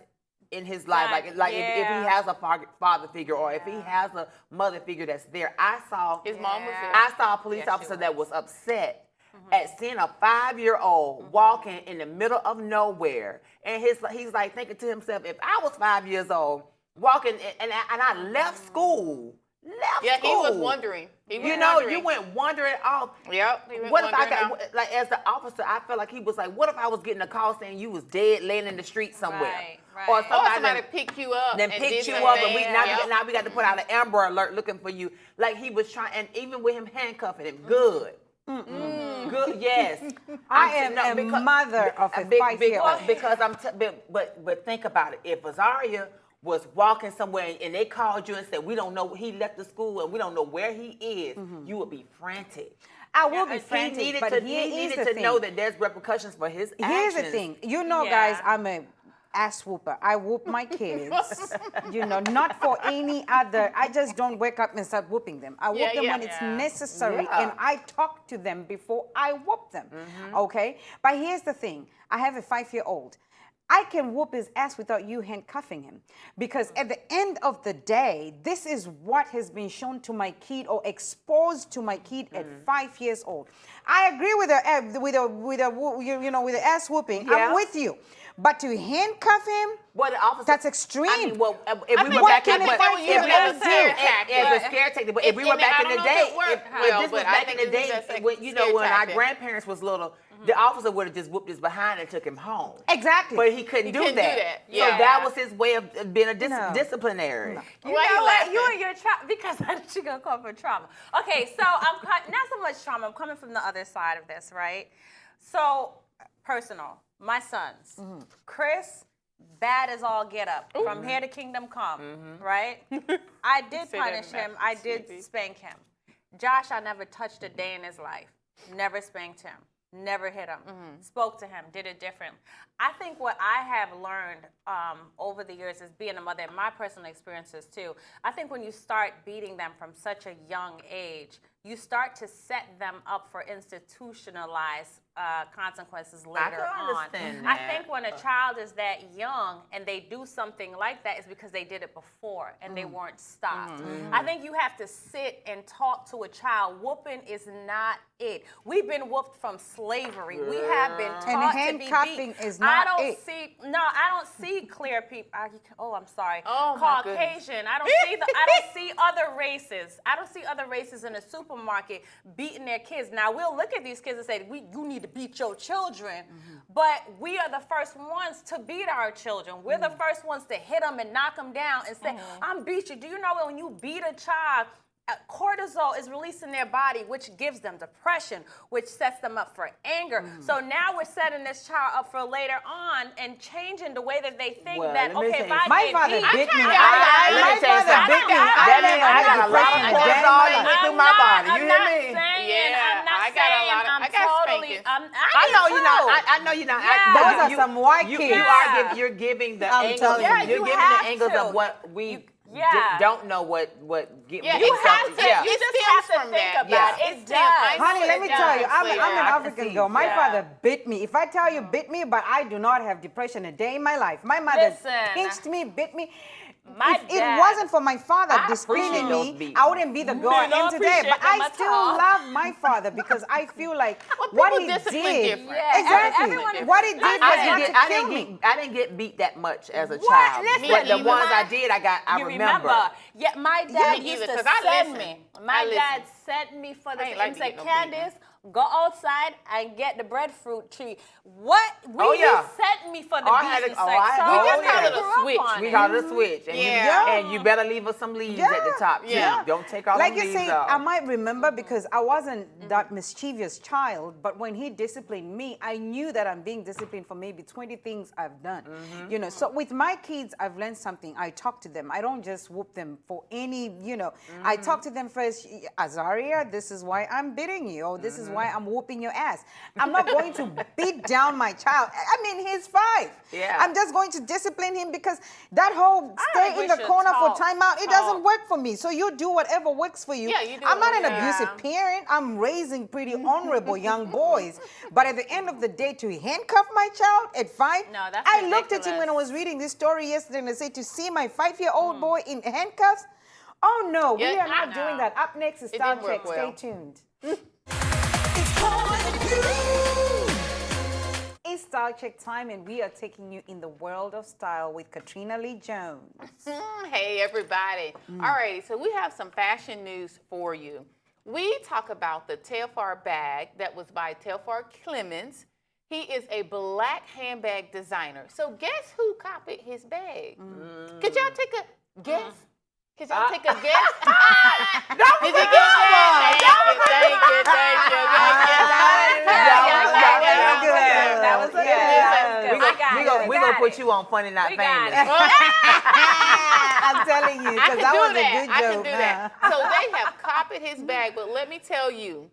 Speaker 4: in his life. Like if he has a father figure or if he has a mother figure that's there. I saw
Speaker 3: His mom was there.
Speaker 4: I saw a police officer that was upset at seeing a 5-year-old walking in the middle of nowhere, and he's like thinking to himself, if I was 5 years old walking and I left school.
Speaker 3: Yeah, he was wondering.
Speaker 4: You know, you went wandering off.
Speaker 3: Yep. He went
Speaker 4: What if I
Speaker 3: wandering
Speaker 4: got, like, as the officer, I felt like he was like, what if I was getting a call saying you was dead, laying in the street somewhere?
Speaker 5: Right, right.
Speaker 4: Or
Speaker 3: Or
Speaker 4: somebody
Speaker 3: somebody picked you up.
Speaker 4: then
Speaker 3: and
Speaker 4: picked
Speaker 3: did
Speaker 4: you
Speaker 3: the
Speaker 4: up, and
Speaker 3: thing.
Speaker 4: now we got to put out an Amber Alert looking for you. Like he was trying, and even with him handcuffing him, good. Good, yes.
Speaker 2: I am a mother of a 5-year-old.
Speaker 4: Because but think about it. If Azaria was walking somewhere and they called you and said, we don't know, he left the school and we don't know where he is, you would be frantic.
Speaker 2: I will be
Speaker 4: He
Speaker 2: frantic,
Speaker 4: needed
Speaker 2: but
Speaker 4: to,
Speaker 2: here
Speaker 4: he
Speaker 2: is
Speaker 4: needed
Speaker 2: the
Speaker 4: to
Speaker 2: thing.
Speaker 4: know that there's repercussions for his
Speaker 2: Here's
Speaker 4: actions.
Speaker 2: the thing. You know,
Speaker 5: Yeah.
Speaker 2: guys, I'm a ass whooper. I whoop my kids, you know, not for any other. I just don't wake up and start whooping them. I whoop them when it's necessary,
Speaker 4: Yeah.
Speaker 2: and I talk to them before I whoop them, okay? But here's the thing. I have a 5-year-old. I can whoop his ass without you handcuffing him. Because at the end of the day, this is what has been shown to my kid or exposed to my kid at 5 years old. I agree with the ass whooping.
Speaker 4: Yeah.
Speaker 2: I'm with you. But to handcuff him,
Speaker 4: Well, the officer,
Speaker 2: that's extreme.
Speaker 4: I mean, well, if we were
Speaker 2: what
Speaker 4: back
Speaker 2: can
Speaker 4: in
Speaker 2: a
Speaker 4: the
Speaker 2: five-year-old
Speaker 4: as
Speaker 3: do?
Speaker 4: a scare tactic, but if we were
Speaker 3: And I
Speaker 4: back in
Speaker 3: don't
Speaker 4: the
Speaker 3: know if
Speaker 4: day,
Speaker 3: it worked
Speaker 4: if
Speaker 3: well,
Speaker 4: this was
Speaker 3: but I
Speaker 4: back in
Speaker 3: think
Speaker 4: the
Speaker 3: it was
Speaker 4: day,
Speaker 3: just a
Speaker 4: when
Speaker 3: scare
Speaker 4: when our
Speaker 3: tactic.
Speaker 4: grandparents was little, the officer would have just whooped his behind and took him home.
Speaker 2: Exactly.
Speaker 4: But he couldn't do
Speaker 3: couldn't do
Speaker 4: that.
Speaker 3: that.
Speaker 4: So
Speaker 3: Yeah.
Speaker 4: that was his way of being a
Speaker 2: No.
Speaker 4: disciplinary.
Speaker 5: You
Speaker 3: Why
Speaker 5: know
Speaker 3: you
Speaker 5: what?
Speaker 3: laughing?
Speaker 5: You and your trauma, because she gonna call for trauma. Okay, so not so much trauma. I'm coming from the other side of this, right? So personal. My sons, Chris, bad as all get up. From here to kingdom come, right? I did
Speaker 3: Say that
Speaker 5: punish him. I
Speaker 3: backwards,
Speaker 5: did
Speaker 3: sweetie.
Speaker 5: spank him. Josh, I never touched a day in his life. Never spanked him. Never hit him. Spoke to him. Did it different. I think what I have learned over the years is being a mother, and my personal experiences too. I think when you start beating them from such a young age, you start to set them up for institutionalized consequences later
Speaker 4: can
Speaker 5: on.
Speaker 4: understand
Speaker 5: I
Speaker 4: that.
Speaker 5: think when a child is that young and they do something like that, it's because they did it before and they weren't stopped. I think you have to sit and talk to a child. Whooping is not it. We've been whooped from slavery. We have been taught to be
Speaker 2: handcuffing
Speaker 5: beat.
Speaker 2: is not
Speaker 5: I don't
Speaker 2: it.
Speaker 5: see clear people. I'm sorry.
Speaker 3: Oh, my goodness.
Speaker 5: Caucasian. I don't see other races. I don't see other races in the supermarket beating their kids. Now we'll look at these kids and say, you need to beat your children. But we are the first ones to beat our children. We're the first ones to hit them and knock them down and say, I'm beat you. Do you know when you beat a child, cortisol is released in their body, which gives them depression, which sets them up for anger. So now we're setting this child up for later on and changing the way that they think
Speaker 4: Well,
Speaker 5: that,
Speaker 4: let me
Speaker 5: okay,
Speaker 4: tell
Speaker 5: if
Speaker 4: you
Speaker 5: I
Speaker 2: My
Speaker 5: get
Speaker 2: father
Speaker 5: beat,
Speaker 2: bit me.
Speaker 4: Let me tell you something.
Speaker 2: bit me.
Speaker 4: That means I got a lot of
Speaker 2: I'm not
Speaker 4: cortisol
Speaker 2: saying-
Speaker 4: running through my body. You hear me?
Speaker 3: Yeah,
Speaker 5: I'm
Speaker 3: I got a lot of-
Speaker 5: I'm
Speaker 3: I got
Speaker 5: totally.
Speaker 3: spankings.
Speaker 4: I know you're not. I know you're not.
Speaker 5: Yeah.
Speaker 2: Those are some white
Speaker 4: you,
Speaker 2: kids.
Speaker 4: You are. You're giving the
Speaker 2: I'm
Speaker 4: angles.
Speaker 2: telling you.
Speaker 5: Yeah,
Speaker 4: You're
Speaker 5: you
Speaker 4: giving
Speaker 5: have
Speaker 4: the angles
Speaker 5: to.
Speaker 4: of what we
Speaker 5: Yeah.
Speaker 4: don't know. What get
Speaker 3: Yeah,
Speaker 4: me
Speaker 3: you
Speaker 4: upset.
Speaker 3: have to.
Speaker 4: Yeah.
Speaker 5: You
Speaker 3: It
Speaker 5: just
Speaker 3: stems
Speaker 5: have to
Speaker 3: from
Speaker 5: think
Speaker 3: that.
Speaker 5: about
Speaker 3: Yeah.
Speaker 5: it.
Speaker 3: It
Speaker 5: It
Speaker 3: stems- I
Speaker 5: does.
Speaker 3: know
Speaker 2: Honey, let
Speaker 3: it
Speaker 2: me
Speaker 3: does.
Speaker 2: tell you, I'm
Speaker 3: Yeah,
Speaker 2: an
Speaker 3: I can
Speaker 2: African
Speaker 4: see.
Speaker 2: girl. My
Speaker 5: Yeah.
Speaker 2: father bit me. If I tell you bit me, but I do not have depression a day in my life. My mother
Speaker 5: Listen.
Speaker 2: pinched me, bit me.
Speaker 5: My
Speaker 2: If it
Speaker 5: dad-
Speaker 2: wasn't for my father
Speaker 4: I
Speaker 2: disciplining
Speaker 4: appreciate those
Speaker 2: me,
Speaker 4: beats.
Speaker 2: I wouldn't be the girl I
Speaker 5: Man, I
Speaker 2: am today.
Speaker 5: appreciate
Speaker 2: But
Speaker 5: them
Speaker 2: I
Speaker 5: at
Speaker 2: still
Speaker 5: all.
Speaker 2: love my father because I feel like what
Speaker 3: people
Speaker 2: he
Speaker 3: discipline
Speaker 2: did.
Speaker 3: different.
Speaker 5: Yeah,
Speaker 2: Exactly.
Speaker 5: everyone is-
Speaker 2: What he did was
Speaker 5: Listen,
Speaker 2: not to kill me.
Speaker 4: I didn't get beat that much as a
Speaker 5: What?
Speaker 4: child.
Speaker 5: Listen,
Speaker 4: But the
Speaker 5: you
Speaker 4: ones I
Speaker 5: might-
Speaker 4: did, I
Speaker 5: You
Speaker 4: remember.
Speaker 5: Yeah, my dad
Speaker 3: Me
Speaker 5: used
Speaker 3: either,
Speaker 5: to
Speaker 3: 'cause I
Speaker 5: send
Speaker 3: listen.
Speaker 5: me.
Speaker 3: I
Speaker 5: My
Speaker 3: listen.
Speaker 5: dad sent me for the
Speaker 3: I ain't like
Speaker 5: he
Speaker 3: to
Speaker 5: said,
Speaker 3: get no beating.
Speaker 5: Candace, go outside and get the breadfruit tree. What?
Speaker 4: Oh, yeah.
Speaker 5: He sent me for the
Speaker 4: Oh, I
Speaker 5: beating
Speaker 4: had to-
Speaker 5: sex.
Speaker 4: oh, I-
Speaker 5: So
Speaker 4: oh,
Speaker 5: we just
Speaker 4: yeah.
Speaker 5: kind of
Speaker 3: The
Speaker 5: grew up
Speaker 3: switch.
Speaker 5: on
Speaker 4: We
Speaker 5: it.
Speaker 4: call it a switch. And,
Speaker 3: Yeah.
Speaker 4: and you better leave us some leaves at the top, too.
Speaker 3: Yeah.
Speaker 4: Don't take all
Speaker 2: Like
Speaker 4: the
Speaker 2: you
Speaker 4: leaves
Speaker 2: say,
Speaker 4: off.
Speaker 2: I might remember because I wasn't that mischievous child, but when he disciplined me, I knew that I'm being disciplined for maybe 20 things I've done. You know, so with my kids, I've learned something. I talk to them. I don't just whoop them for any, I talk to them first. Azaria, this is why I'm beating you, or this is why I'm whooping your ass. I'm not going to beat down my child. I mean, he's 5.
Speaker 4: Yeah.
Speaker 2: I'm just going to discipline him because that whole
Speaker 5: I
Speaker 2: stay
Speaker 5: think we
Speaker 2: in the
Speaker 5: should
Speaker 2: corner
Speaker 5: talk.
Speaker 2: for timeout, it doesn't work for me. So you do whatever works for you.
Speaker 3: Yeah, you do
Speaker 2: I'm not
Speaker 3: what
Speaker 2: an
Speaker 3: works.
Speaker 2: abusive parent. I'm raising pretty honorable young boys. But at the end of the day, to handcuff my child at 5,
Speaker 5: No, that's
Speaker 2: I looked at him when I
Speaker 5: ridiculous.
Speaker 2: was reading this story yesterday and I said, to see my 5-year-old boy in handcuffs? Oh no, we
Speaker 3: Yeah,
Speaker 2: are not
Speaker 3: I
Speaker 2: doing
Speaker 3: know.
Speaker 2: that. Up next is
Speaker 3: It
Speaker 2: Star
Speaker 3: didn't work
Speaker 2: Trek.
Speaker 3: well.
Speaker 2: Stay tuned.
Speaker 1: It's on you.
Speaker 2: It's Style Check time, and we are taking you in the world of style with Katrina Lee Jones.
Speaker 3: Hey, everybody. All right, so we have some fashion news for you. We talk about the Telfar bag that was by Telfar Clemens. He is a black handbag designer. So guess who copied his bag? Could y'all take a guess? Could y'all take a guess? Did you get that?
Speaker 5: That was good.
Speaker 4: We're going to put you on Funny Not
Speaker 5: We got
Speaker 4: Famous.
Speaker 2: I'm telling you,
Speaker 3: I
Speaker 2: because
Speaker 3: can
Speaker 2: that
Speaker 3: do
Speaker 2: was
Speaker 3: that.
Speaker 2: a good
Speaker 3: I
Speaker 2: joke.
Speaker 3: can do that. So they have copied his bag, but let me tell you,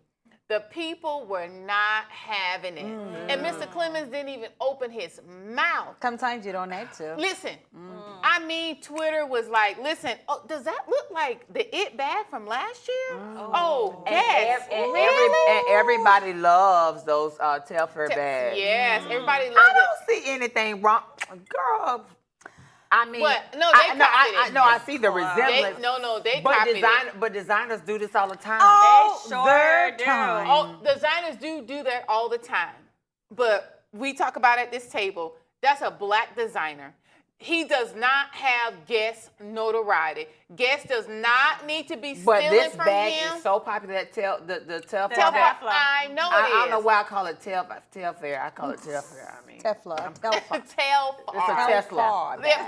Speaker 3: the people were not having it. And Mr. Clemens didn't even open his mouth.
Speaker 2: Sometimes you don't have to.
Speaker 3: Listen, I mean, Twitter was like, listen, oh, does that look like the It bag from last year? Oh, yes.
Speaker 4: And everybody loves those Telfair bags.
Speaker 3: Yes, everybody loves
Speaker 4: I
Speaker 3: it.
Speaker 4: don't see anything wrong. Girl, I mean,
Speaker 3: What? No, they copied it.
Speaker 4: I see the resemblance.
Speaker 3: They
Speaker 4: but
Speaker 3: copied it.
Speaker 4: But designers do this all the time.
Speaker 5: They sure
Speaker 1: their
Speaker 5: do.
Speaker 1: time.
Speaker 3: Oh, designers do that all the time. But we talk about at this table, that's a black designer. He does not have Guess notoriety. Guess does not need to be
Speaker 4: But
Speaker 3: stealing
Speaker 4: this
Speaker 3: from
Speaker 4: bag
Speaker 3: him.
Speaker 4: is so popular that the Teflon.
Speaker 5: Teflon.
Speaker 3: I know it
Speaker 4: I
Speaker 3: is.
Speaker 4: don't know why I call it Telfair. I call it Telfair. I mean,
Speaker 1: Teflon.
Speaker 4: it's a
Speaker 3: Telfar.
Speaker 4: Tesla.
Speaker 3: Yeah,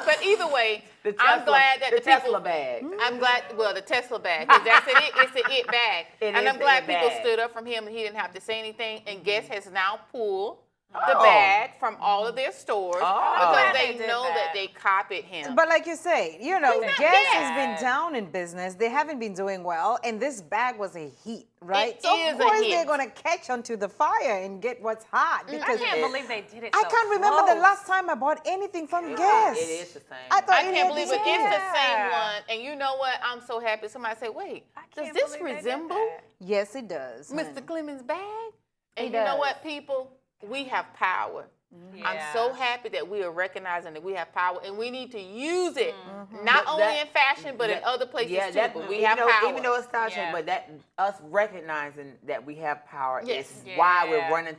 Speaker 3: but either way,
Speaker 4: The
Speaker 3: I'm
Speaker 4: Tesla-
Speaker 3: glad that
Speaker 4: the
Speaker 3: the people,
Speaker 4: Tesla bag.
Speaker 3: I'm glad, well, the Tesla bag, because that's it. It's the it bag,
Speaker 4: It
Speaker 3: and
Speaker 4: is
Speaker 3: I'm
Speaker 4: the
Speaker 3: glad
Speaker 4: it
Speaker 3: people
Speaker 4: bag.
Speaker 3: stood up from him and he didn't have to say anything. And Guess has now pulled the
Speaker 4: Oh.
Speaker 3: bag from all of their stores
Speaker 4: Oh.
Speaker 3: because
Speaker 5: Glad
Speaker 3: they
Speaker 5: they did
Speaker 3: know that
Speaker 5: that.
Speaker 3: they copied him.
Speaker 2: But like you say, you know,
Speaker 3: not
Speaker 2: Guess has
Speaker 3: bad.
Speaker 2: been down in business. They haven't been doing well, and this bag was a heat, right?
Speaker 3: It
Speaker 2: so
Speaker 3: is
Speaker 2: of
Speaker 3: a
Speaker 2: course
Speaker 3: hit.
Speaker 2: they're gonna catch onto the fire and get what's hot
Speaker 5: I
Speaker 2: because
Speaker 5: can't believe they did it.
Speaker 2: I
Speaker 5: so
Speaker 2: can't remember the
Speaker 5: close.
Speaker 2: last time I bought anything from Guess.
Speaker 4: It is the same.
Speaker 2: I thought
Speaker 3: I
Speaker 2: it
Speaker 3: can't
Speaker 2: had
Speaker 3: believe
Speaker 2: to
Speaker 3: it.
Speaker 2: be
Speaker 3: It's the
Speaker 2: Guess.
Speaker 3: same one. And you know what? I'm so happy. Somebody said, wait, does
Speaker 5: can't
Speaker 3: this
Speaker 5: believe they did
Speaker 3: resemble
Speaker 5: that.
Speaker 2: Yes, it does.
Speaker 3: Mr.
Speaker 2: honey.
Speaker 3: Clemens' bag? And
Speaker 2: It
Speaker 3: you know
Speaker 2: does.
Speaker 3: what, people? We have power. I'm
Speaker 5: Yeah.
Speaker 3: so happy that we are recognizing that we have power, and we need to use it,
Speaker 2: Mm-hmm.
Speaker 3: not
Speaker 4: But
Speaker 3: only
Speaker 4: that-
Speaker 3: in fashion, but in other places
Speaker 4: Yeah,
Speaker 3: too.
Speaker 4: that,
Speaker 3: But we
Speaker 4: even
Speaker 3: have
Speaker 4: though,
Speaker 3: power.
Speaker 4: Even though it's style
Speaker 5: Yeah.
Speaker 4: but that us recognizing that we have power
Speaker 3: Yes.
Speaker 4: is why we're
Speaker 5: Yeah.
Speaker 4: running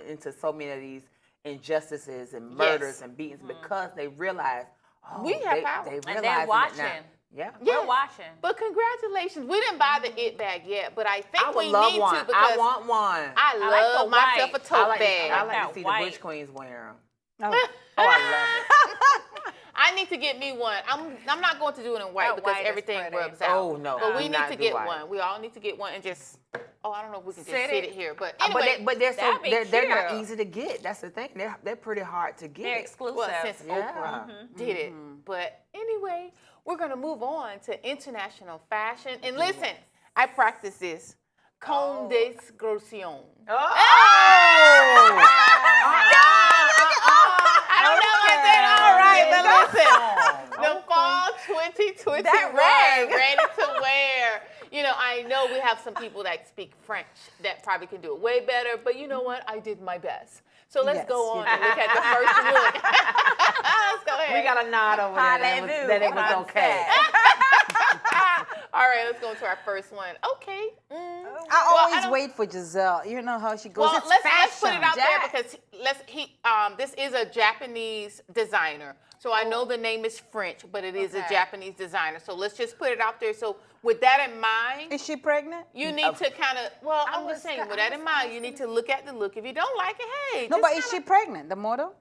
Speaker 4: into so many of these injustices and murders
Speaker 3: Yes.
Speaker 4: and beatings because they realize
Speaker 3: We have power.
Speaker 4: They
Speaker 3: And
Speaker 5: they're
Speaker 4: realize it now.
Speaker 5: watching.
Speaker 4: Yeah.
Speaker 3: Yes.
Speaker 5: We're watching.
Speaker 3: But congratulations. We didn't buy the it bag yet, but I think
Speaker 4: I would
Speaker 3: we
Speaker 4: love
Speaker 3: need
Speaker 4: one.
Speaker 3: to because
Speaker 4: I want one.
Speaker 3: I
Speaker 5: I like
Speaker 3: love
Speaker 5: the
Speaker 3: myself a
Speaker 5: white.
Speaker 3: tote
Speaker 4: I like,
Speaker 3: bag.
Speaker 4: I like
Speaker 5: that
Speaker 4: to see
Speaker 5: white.
Speaker 4: the Butch Queens wear them.
Speaker 2: Oh.
Speaker 4: Oh, I love it.
Speaker 3: I need to get me one. I'm not going to do it in white
Speaker 5: That
Speaker 3: because
Speaker 5: white is
Speaker 3: everyting
Speaker 5: pretty.
Speaker 3: rubs out.
Speaker 4: Oh, no.
Speaker 3: But we
Speaker 4: Do
Speaker 3: need
Speaker 4: not
Speaker 3: to
Speaker 4: do
Speaker 3: get
Speaker 4: white.
Speaker 3: one. We all need to get one and just. Oh, I don't know if we can just
Speaker 5: Sit
Speaker 3: sit
Speaker 5: it.
Speaker 3: it here, but
Speaker 4: But
Speaker 3: anyway.
Speaker 4: they're so
Speaker 5: that'd be
Speaker 4: they're not
Speaker 5: cute.
Speaker 4: easy to get. That's the thing. They're pretty hard to get.
Speaker 5: They're exclusive.
Speaker 3: well, since
Speaker 4: Yeah.
Speaker 3: Oprah did it. But anyway, we're gonna move on to international fashion. And listen, I practice this. Condescension. I don't know if I said it all right, but listen. The fall 2021
Speaker 5: That rang.
Speaker 3: ready to wear. You know, I know we have some people that speak French that probably can do it way better, but you know what? I did my best. So let's
Speaker 2: Yes,
Speaker 3: go
Speaker 2: you
Speaker 3: on and look at the first look. Let's go ahead.
Speaker 4: We got a nod over there that it was okay.
Speaker 3: All right, let's go to our first one. Okay.
Speaker 2: I always
Speaker 3: don't-
Speaker 2: wait for Giselle. You know how she goes.
Speaker 3: Well,
Speaker 2: It's
Speaker 3: let's put it
Speaker 2: fashion.
Speaker 3: out there because this is a Japanese designer. So I know the name is French, but it is a
Speaker 5: Okay.
Speaker 3: Japanese designer. So let's just put it out there. So with that in mind,
Speaker 2: Is she pregnant?
Speaker 3: you need to kind of, well, I'm
Speaker 5: was
Speaker 3: just saying,
Speaker 5: go-
Speaker 3: with
Speaker 5: I
Speaker 3: that in
Speaker 5: was
Speaker 3: mind, you need to look at the look. If you don't like it, hey.
Speaker 2: No,
Speaker 3: just
Speaker 2: but is
Speaker 3: kinda-
Speaker 2: she pregnant? The model?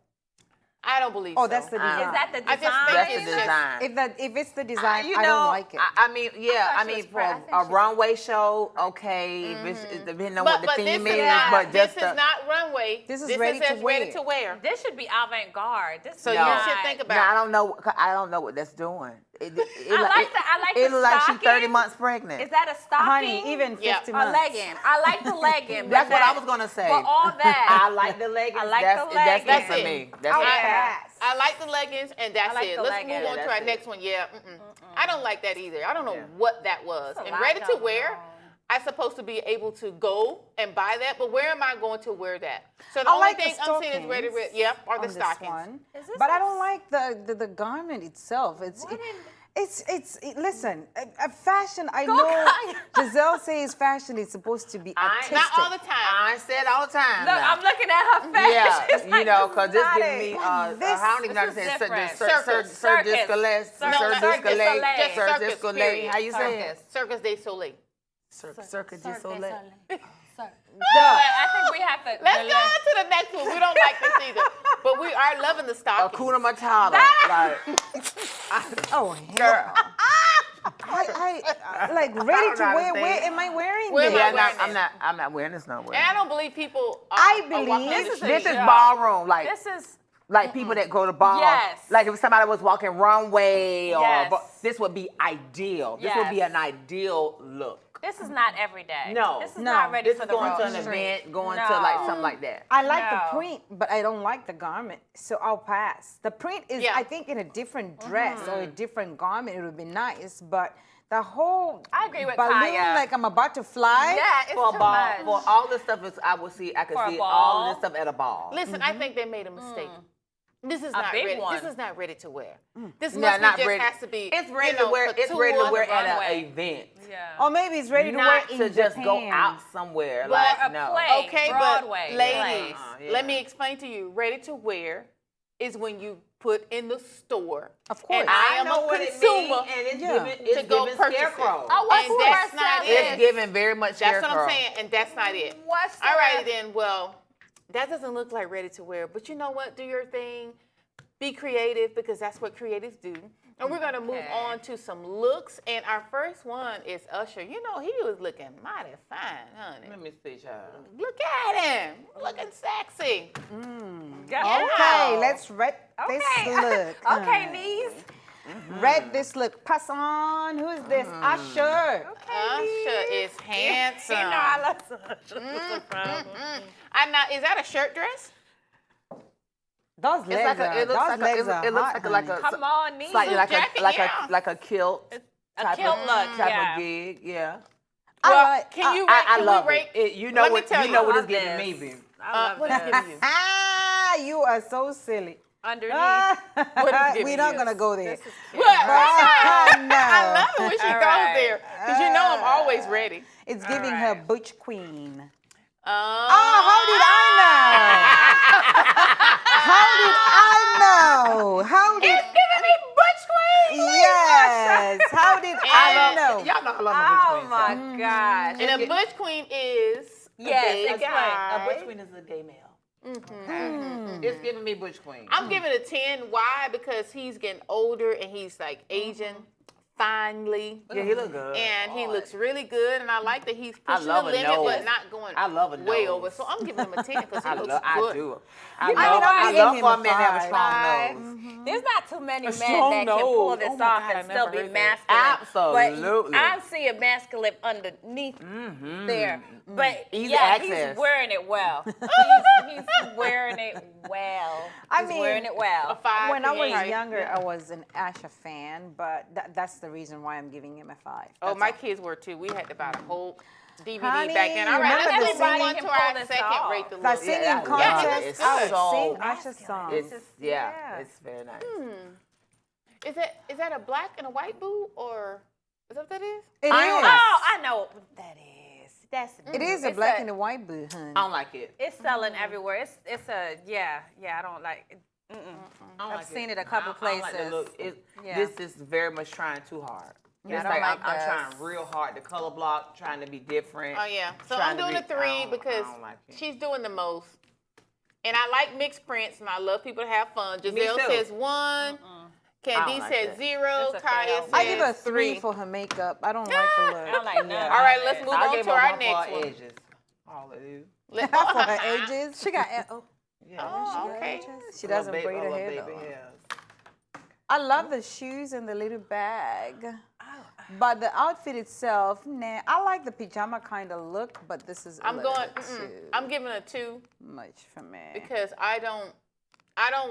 Speaker 3: I don't believe
Speaker 2: Oh,
Speaker 3: so.
Speaker 2: that's the design.
Speaker 5: Is that the
Speaker 3: I
Speaker 5: design?
Speaker 3: just think
Speaker 4: That's the
Speaker 3: it's just-
Speaker 4: design.
Speaker 2: If it's the design,
Speaker 4: You
Speaker 2: I
Speaker 4: know,
Speaker 2: don't like it.
Speaker 4: I mean, yeah,
Speaker 5: thought
Speaker 4: I
Speaker 5: she
Speaker 4: mean,
Speaker 5: was
Speaker 4: for
Speaker 5: pre- I think
Speaker 4: a
Speaker 5: she's-
Speaker 4: runway show, okay, if it's depending on what the
Speaker 3: But
Speaker 4: theme
Speaker 3: this
Speaker 4: is,
Speaker 3: is not,
Speaker 4: but
Speaker 3: this
Speaker 4: just
Speaker 3: is not runway.
Speaker 2: This is ready to
Speaker 3: says ready
Speaker 2: wear.
Speaker 3: to wear.
Speaker 5: This should be avant-garde. This
Speaker 3: So
Speaker 5: is
Speaker 3: you
Speaker 4: No.
Speaker 3: should think
Speaker 4: No,
Speaker 3: about.
Speaker 4: I don't know what that's doing. It
Speaker 5: I like
Speaker 4: it
Speaker 5: the
Speaker 4: look like she's
Speaker 5: stocking.
Speaker 4: 30 months pregnant.
Speaker 5: Is that a stocking?
Speaker 2: Honey, even 50
Speaker 3: Yeah.
Speaker 5: a
Speaker 2: months.
Speaker 5: legging? I like the legging.
Speaker 4: That's
Speaker 5: but
Speaker 4: what I
Speaker 5: that-
Speaker 4: was gonna say.
Speaker 5: For all that,
Speaker 4: I like the leggings.
Speaker 5: I like
Speaker 4: that's,
Speaker 5: the
Speaker 4: That's it
Speaker 5: leggings.
Speaker 4: for me. That's
Speaker 2: I'll
Speaker 4: it.
Speaker 2: pass.
Speaker 3: I like the leggings, and that's
Speaker 5: like
Speaker 3: it.
Speaker 5: the
Speaker 3: Let's
Speaker 5: leggings.
Speaker 3: move on
Speaker 4: Yeah,
Speaker 3: to our
Speaker 4: that's
Speaker 3: next
Speaker 4: it.
Speaker 3: one. Yeah, I don't like that either. I don't know
Speaker 4: Yeah.
Speaker 3: what that was.
Speaker 5: That's a
Speaker 3: And
Speaker 5: lot
Speaker 3: ready to
Speaker 5: going
Speaker 3: wear,
Speaker 5: on.
Speaker 3: I'm supposed to be able to go and buy that, but where am I going to wear that? So the
Speaker 2: I
Speaker 3: only
Speaker 2: like the
Speaker 3: thing I'm seeing is ready to wear.
Speaker 2: stockings
Speaker 3: Yep, are the
Speaker 2: on this
Speaker 3: stockings.
Speaker 2: one.
Speaker 5: Is this
Speaker 2: But I
Speaker 5: a-
Speaker 2: don't like the garment itself. Listen, a fashion, I know
Speaker 5: Kaya.
Speaker 2: Giselle says fashion is supposed to be artistic.
Speaker 3: Not all the time.
Speaker 4: I said all the time.
Speaker 5: Look,
Speaker 4: now.
Speaker 5: I'm looking at her face.
Speaker 4: Yeah,
Speaker 5: She's
Speaker 4: you
Speaker 5: like,
Speaker 4: know,
Speaker 5: this
Speaker 4: because
Speaker 5: is
Speaker 4: this
Speaker 5: not
Speaker 4: giving
Speaker 5: it.
Speaker 4: me, I don't even know how to
Speaker 5: this
Speaker 4: say
Speaker 5: is different.
Speaker 3: Circus.
Speaker 5: Circus
Speaker 3: Circus, period.
Speaker 4: How you say it?
Speaker 3: Circus de Soleil.
Speaker 4: Cirque du Soleil.
Speaker 5: I think we have to.
Speaker 3: Let's go on to the next one. We don't like this either, but we are loving the stockings.
Speaker 4: Hakuna Matata. Like,
Speaker 2: Oh,
Speaker 4: girl.
Speaker 2: hell. I like ready
Speaker 4: don't
Speaker 2: to
Speaker 4: know how to
Speaker 2: wear.
Speaker 4: say
Speaker 2: Where
Speaker 4: it.
Speaker 2: am I wearing
Speaker 3: Where am
Speaker 2: this?
Speaker 3: I
Speaker 4: Yeah,
Speaker 3: wearing
Speaker 4: I'm not wearing this nowhere.
Speaker 3: And I don't believe people.
Speaker 2: I
Speaker 3: are walking
Speaker 2: believe
Speaker 3: in the
Speaker 5: this
Speaker 3: street.
Speaker 4: This is
Speaker 5: Yeah.
Speaker 4: ballroom, like
Speaker 5: This is.
Speaker 4: like people that go to bars.
Speaker 5: Yes.
Speaker 4: Like if somebody was walking runway or
Speaker 5: Yes.
Speaker 4: this would be ideal. This would be
Speaker 5: Yes.
Speaker 4: an ideal look.
Speaker 5: This is not every day.
Speaker 4: No.
Speaker 5: This is
Speaker 2: No.
Speaker 5: not ready
Speaker 4: This
Speaker 5: for
Speaker 4: is
Speaker 5: the
Speaker 4: going
Speaker 5: road
Speaker 4: to an
Speaker 5: street.
Speaker 4: event, going
Speaker 5: No.
Speaker 4: to like something like that.
Speaker 2: I like
Speaker 5: No.
Speaker 2: the print, but I don't like the garment, so I'll pass. The print is,
Speaker 3: Yeah.
Speaker 2: I think, in a different dress or a different garment, it would be nice, but the whole
Speaker 5: I agree with
Speaker 2: balloon,
Speaker 5: Kaya.
Speaker 2: like I'm about to fly.
Speaker 5: Yeah, it's
Speaker 4: For a
Speaker 5: too
Speaker 4: ball,
Speaker 5: much.
Speaker 4: for all this stuff is I can
Speaker 5: For a
Speaker 4: see
Speaker 5: ball.
Speaker 4: all of this stuff at a ball.
Speaker 3: Listen, I think they made a mistake. This is
Speaker 5: A
Speaker 3: not
Speaker 5: big
Speaker 3: ready.
Speaker 5: one.
Speaker 3: This is not ready to wear. This
Speaker 4: No,
Speaker 3: must
Speaker 4: not
Speaker 3: be just
Speaker 4: ready.
Speaker 3: has to be.
Speaker 4: It's ready
Speaker 3: you know,
Speaker 4: to wear.
Speaker 3: for
Speaker 4: It's
Speaker 3: tour
Speaker 4: ready to
Speaker 3: on the
Speaker 4: wear at
Speaker 3: runway.
Speaker 4: an event.
Speaker 5: Yeah.
Speaker 2: Or maybe it's ready to wear
Speaker 4: Not
Speaker 2: in
Speaker 4: to just go
Speaker 2: Japan.
Speaker 4: out somewhere.
Speaker 3: But
Speaker 4: like
Speaker 5: a
Speaker 4: no.
Speaker 5: play.
Speaker 3: Okay,
Speaker 5: Broadway,
Speaker 3: but ladies,
Speaker 4: yeah.
Speaker 3: let me explain to you. Ready to wear is when you put in the store.
Speaker 2: Of course.
Speaker 3: And I am
Speaker 4: know
Speaker 3: a
Speaker 4: what
Speaker 3: consumer.
Speaker 4: it means, and it's
Speaker 2: Yeah.
Speaker 4: giving, it's
Speaker 3: to go
Speaker 4: giving
Speaker 3: purchase it.
Speaker 4: scarecrow.
Speaker 5: Oh, what's
Speaker 3: And
Speaker 5: the
Speaker 3: that's
Speaker 5: rest
Speaker 3: not
Speaker 5: of
Speaker 3: it.
Speaker 4: It's giving very much
Speaker 3: That's
Speaker 4: scarecrow.
Speaker 3: what I'm saying, and that's not it.
Speaker 5: What's the
Speaker 3: All right,
Speaker 5: rest?
Speaker 3: then. Well, that doesn't look like ready to wear, but you know what? Do your thing. Be creative because that's what creatives do. And we're gonna move on to some looks. And our first one is Usher. You know, he was looking mighty fine, honey.
Speaker 4: Let me see, child.
Speaker 3: Look at him, looking sexy.
Speaker 2: Okay, let's read this look.
Speaker 5: Okay, niece.
Speaker 2: Read this look. Pass on. Who is this? Usher.
Speaker 3: Usher is handsome.
Speaker 5: You know I love Usher.
Speaker 3: I know. Is that a shirt dress?
Speaker 2: Those
Speaker 4: It's
Speaker 2: legs
Speaker 4: like
Speaker 2: are.
Speaker 4: it looks
Speaker 2: those
Speaker 4: like
Speaker 2: legs are
Speaker 4: it looks
Speaker 2: hot,
Speaker 4: like
Speaker 2: honey.
Speaker 4: a
Speaker 5: Come on, niece.
Speaker 4: slightly like
Speaker 3: jacket,
Speaker 4: a like a kilt
Speaker 5: A
Speaker 4: type
Speaker 5: kilt
Speaker 4: of
Speaker 5: look,
Speaker 4: type
Speaker 5: yeah.
Speaker 4: of gig. Yeah.
Speaker 2: I
Speaker 3: Well,
Speaker 2: like.
Speaker 3: can you rate?
Speaker 4: I
Speaker 3: can
Speaker 4: love
Speaker 3: we rate?
Speaker 4: it. You know
Speaker 3: Let me
Speaker 4: what
Speaker 3: tell
Speaker 4: you know
Speaker 3: you.
Speaker 4: what
Speaker 5: I
Speaker 4: it's
Speaker 5: love
Speaker 4: giving me,
Speaker 5: this.
Speaker 4: baby.
Speaker 5: I love
Speaker 3: What is
Speaker 5: this.
Speaker 3: giving you?
Speaker 2: You are so silly.
Speaker 5: Underneath.
Speaker 3: giving
Speaker 2: We're not
Speaker 3: you?
Speaker 2: gonna go there.
Speaker 5: This is cute.
Speaker 3: What?
Speaker 2: No.
Speaker 3: I love it when she
Speaker 5: All
Speaker 3: goes
Speaker 5: right.
Speaker 3: there because you know I'm always ready.
Speaker 2: It's giving her Butch Queen.
Speaker 3: Oh,
Speaker 2: How did I know? How did I know? How did?
Speaker 3: It's giving me Butch Queen.
Speaker 2: Yes. How did I know?
Speaker 4: Y'all know I love my
Speaker 5: Oh
Speaker 4: Butch
Speaker 5: my
Speaker 4: Queen.
Speaker 5: gosh.
Speaker 3: And a Butch Queen is
Speaker 5: Yes,
Speaker 3: a gay
Speaker 5: explain.
Speaker 3: guy.
Speaker 4: A Butch Queen is a gay male. It's giving me Butch Queen.
Speaker 3: I'm giving it a 10. Why? Because he's getting older and he's like Asian, finely.
Speaker 4: Yeah, he look good.
Speaker 3: And he looks really good, and I like that he's
Speaker 4: I
Speaker 3: pushing the
Speaker 4: love a
Speaker 3: limit,
Speaker 4: nose.
Speaker 3: but not going
Speaker 4: I love a
Speaker 3: way
Speaker 4: nose.
Speaker 3: over. So I'm giving him a 10 because he looks good.
Speaker 4: I do. I
Speaker 2: mean,
Speaker 4: love
Speaker 2: I'm giving him
Speaker 4: for
Speaker 2: a
Speaker 4: a man to have a
Speaker 2: 5.
Speaker 4: strong nose.
Speaker 5: There's not too many men
Speaker 4: strong
Speaker 5: that can pull
Speaker 4: nose.
Speaker 5: this
Speaker 3: Oh my
Speaker 5: off
Speaker 3: God, I
Speaker 5: and
Speaker 3: never
Speaker 5: still be
Speaker 3: heard that.
Speaker 5: masculine.
Speaker 4: Absolutely.
Speaker 5: But I see a masculine underneath there. But
Speaker 4: Easy
Speaker 5: yeah,
Speaker 4: access.
Speaker 5: he's wearing it well. he's wearing it well.
Speaker 2: I
Speaker 5: He's
Speaker 2: mean,
Speaker 5: wearing it well.
Speaker 3: A 5
Speaker 2: When I
Speaker 3: for
Speaker 2: was
Speaker 3: you.
Speaker 2: younger, I was an Asher fan, but that's the reason why I'm giving him a 5.
Speaker 3: Oh,
Speaker 2: That's
Speaker 3: my
Speaker 2: all.
Speaker 3: kids were too. We had to buy the whole DVD
Speaker 2: Honey,
Speaker 3: back then. All right,
Speaker 2: remember
Speaker 3: let's
Speaker 2: the
Speaker 3: move on
Speaker 2: singing?
Speaker 3: to
Speaker 5: Can
Speaker 3: our
Speaker 5: pull this
Speaker 3: second
Speaker 5: off.
Speaker 3: rate the
Speaker 2: That
Speaker 3: look.
Speaker 2: singing
Speaker 4: Yeah, I love
Speaker 2: contest,
Speaker 4: it. It's
Speaker 2: I would
Speaker 4: so-
Speaker 2: sing Asher songs.
Speaker 4: Yeah, it's very nice.
Speaker 3: Is that a black and a white boo, or is that what that is?
Speaker 2: It
Speaker 4: I don't
Speaker 2: is.
Speaker 4: like-
Speaker 5: Oh, I know what that is. That's
Speaker 2: It is a
Speaker 5: it's
Speaker 2: black and a white boo, honey.
Speaker 4: I don't like it.
Speaker 5: It's selling everywhere. It's a yeah. I don't like it.
Speaker 4: I don't
Speaker 5: I've
Speaker 4: like
Speaker 5: seen it a
Speaker 4: I
Speaker 5: couple
Speaker 4: don't like the
Speaker 5: places.
Speaker 4: look.
Speaker 5: Yeah.
Speaker 4: This is very much trying too hard.
Speaker 5: Yeah,
Speaker 4: It's
Speaker 5: I don't
Speaker 4: like
Speaker 5: like
Speaker 4: I'm
Speaker 5: this.
Speaker 4: trying real hard to color block, trying to be different.
Speaker 3: Oh yeah. So
Speaker 4: trying
Speaker 3: I'm
Speaker 4: to
Speaker 3: doing
Speaker 4: be-
Speaker 3: a 3
Speaker 4: I don't
Speaker 3: because
Speaker 4: like it.
Speaker 3: she's doing the most. And I like mixed prints, and I love people to have fun. Giselle
Speaker 4: too.
Speaker 3: says 1. Candice
Speaker 4: like
Speaker 3: says
Speaker 4: that.
Speaker 3: 0.
Speaker 5: That's a
Speaker 3: Kaya
Speaker 5: fail.
Speaker 3: says
Speaker 2: I give her 3
Speaker 3: 3.
Speaker 2: for her makeup. I don't like the look.
Speaker 5: I don't like none.
Speaker 3: All right, let's move
Speaker 4: I
Speaker 3: on
Speaker 4: gave
Speaker 3: to
Speaker 4: her
Speaker 3: our
Speaker 4: one
Speaker 3: next
Speaker 4: for
Speaker 3: one.
Speaker 4: edges. All of you.
Speaker 2: For her ages. She got
Speaker 4: Yeah.
Speaker 3: Oh, okay.
Speaker 2: she doesn't
Speaker 4: Little
Speaker 2: braid her
Speaker 4: little
Speaker 2: hair
Speaker 4: baby
Speaker 2: though.
Speaker 4: hairs.
Speaker 2: I love the shoes and the little bag. But the outfit itself, nah. I like the pajama kind of look, but this is a
Speaker 3: I'm
Speaker 2: little
Speaker 3: going.
Speaker 2: bit too
Speaker 3: I'm giving a 2
Speaker 2: much for me.
Speaker 3: because I don't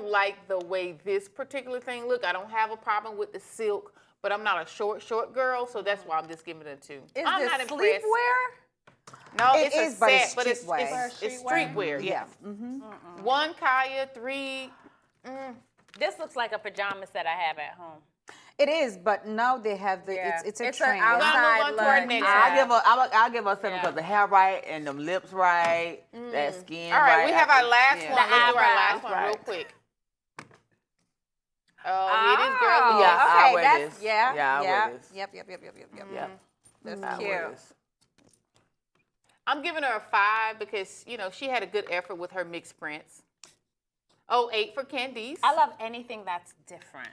Speaker 3: like the way this particular thing look. I don't have a problem with the silk, but I'm not a short girl, so that's why I'm just giving it a 2.
Speaker 5: Is
Speaker 3: I'm
Speaker 5: this
Speaker 3: not impressed.
Speaker 5: sleepwear?
Speaker 3: No,
Speaker 2: It
Speaker 3: it's
Speaker 2: is,
Speaker 3: a
Speaker 2: but
Speaker 3: set,
Speaker 2: it's
Speaker 3: but
Speaker 2: streetwear.
Speaker 3: it's streetwear. Yeah. 1 Kaya, 3.
Speaker 5: This looks like a pajama set I have at home.
Speaker 2: It is, but now they have the.
Speaker 5: Yeah.
Speaker 2: It's a
Speaker 5: It's an
Speaker 2: trend.
Speaker 3: We're gonna move on to our
Speaker 5: look.
Speaker 3: next
Speaker 5: Yeah.
Speaker 3: one.
Speaker 4: I'll give her a 7
Speaker 5: Yeah.
Speaker 4: because the hair right and them lips right, that skin
Speaker 3: All right,
Speaker 4: right.
Speaker 3: we have our last
Speaker 4: yeah.
Speaker 3: one. Let's do our last
Speaker 5: eyebrows.
Speaker 3: one real
Speaker 4: Right.
Speaker 3: quick. Oh, it is girl.
Speaker 4: Yeah, I
Speaker 5: Okay,
Speaker 4: wear
Speaker 5: that's
Speaker 4: this.
Speaker 5: yeah.
Speaker 4: Yeah, I wear this.
Speaker 5: Yep.
Speaker 4: Yeah.
Speaker 5: That's
Speaker 4: I
Speaker 5: cute.
Speaker 4: wear this.
Speaker 3: I'm giving her a 5 because she had a good effort with her mixed prints. Oh, 8 for Candice.
Speaker 5: I love anything that's different.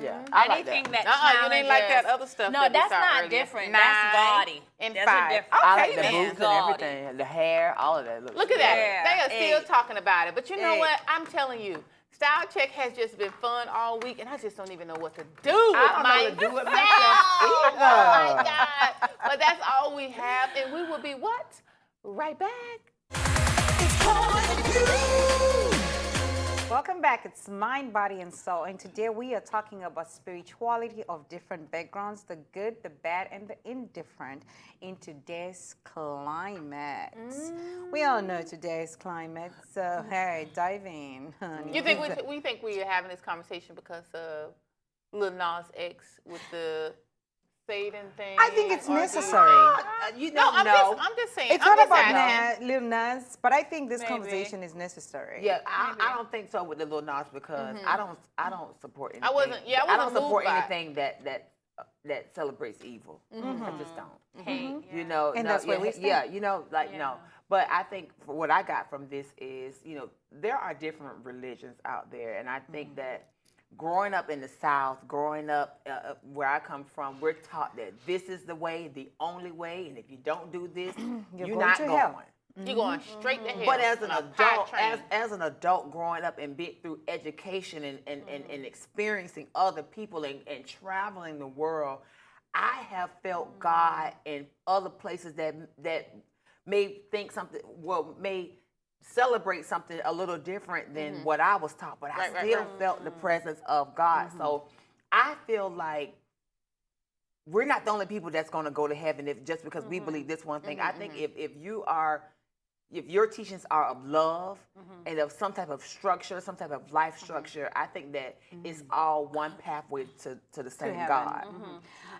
Speaker 4: Yeah, I like
Speaker 5: Anything
Speaker 4: that.
Speaker 5: that
Speaker 3: you didn't like that
Speaker 5: challenges-
Speaker 3: other stuff.
Speaker 5: No,
Speaker 3: that we
Speaker 5: that's
Speaker 3: saw
Speaker 5: not
Speaker 3: earlier.
Speaker 5: different.
Speaker 3: 9
Speaker 5: That's gaudy.
Speaker 3: and
Speaker 5: Those
Speaker 3: 5.
Speaker 5: are different.
Speaker 4: I
Speaker 3: Okay,
Speaker 4: like the
Speaker 3: then.
Speaker 4: boots
Speaker 5: Gaudy.
Speaker 4: and everything, the hair, all of that. Looks
Speaker 3: Look at that.
Speaker 5: Yeah,
Speaker 3: They are still
Speaker 5: 8.
Speaker 3: talking about it. But you know
Speaker 5: 8.
Speaker 3: what? I'm telling you, Style Check has just been fun all week, and I just don't even know what to do with
Speaker 4: I don't know
Speaker 3: myself.
Speaker 4: what to do with myself
Speaker 3: Oh
Speaker 4: either.
Speaker 3: my God. But that's all we have, and we will be what? Right back.
Speaker 2: Welcome back. It's Mind, Body, and Soul. And today we are talking about spirituality of different backgrounds, the good, the bad, and the indifferent in today's climate. We all know today's climate, so hey, dive in, honey.
Speaker 3: You think we think we are having this conversation because of Lil Nas X with the Satan thing?
Speaker 2: I think it's
Speaker 3: or do you
Speaker 2: necessary.
Speaker 3: think-
Speaker 4: You
Speaker 3: No,
Speaker 4: don't know.
Speaker 3: I'm just saying.
Speaker 2: It's
Speaker 3: I'm
Speaker 2: not
Speaker 3: just
Speaker 2: about
Speaker 3: asking.
Speaker 2: Lil Nas, but I think this
Speaker 5: Maybe.
Speaker 2: conversation is necessary.
Speaker 4: Yeah, I don't think so with the Lil Nas because I don't support anything.
Speaker 3: I wasn't
Speaker 4: I don't support
Speaker 3: moved by it.
Speaker 4: anything that celebrates evil. I just don't.
Speaker 5: Hate.
Speaker 4: You know,
Speaker 2: And
Speaker 4: no,
Speaker 2: that's where
Speaker 4: yeah,
Speaker 2: we stand.
Speaker 4: yeah, you know, like
Speaker 5: Yeah.
Speaker 4: no. But I think what I got from this is, you know, there are different religions out there, and I think that growing up in the South, growing up where I come from, we're taught that this is the way, the only way, and if you don't do this, you're
Speaker 2: going
Speaker 4: not
Speaker 2: to
Speaker 4: going.
Speaker 2: hell.
Speaker 3: You're going straight to hell.
Speaker 4: But as an
Speaker 3: on a pipe
Speaker 4: adult,
Speaker 3: train.
Speaker 4: as an adult growing up and being through education and experiencing other people and traveling the world, I have felt God in other places that may think something, well, may celebrate something a little different than what I was taught, but I still felt the presence of God. So I feel like we're not the only people that's going to go to heaven just because we believe this one thing. I think if your teachings are of love and of some type of structure, some type of life structure, I think that it's all one pathway to the same
Speaker 2: heaven.
Speaker 4: God.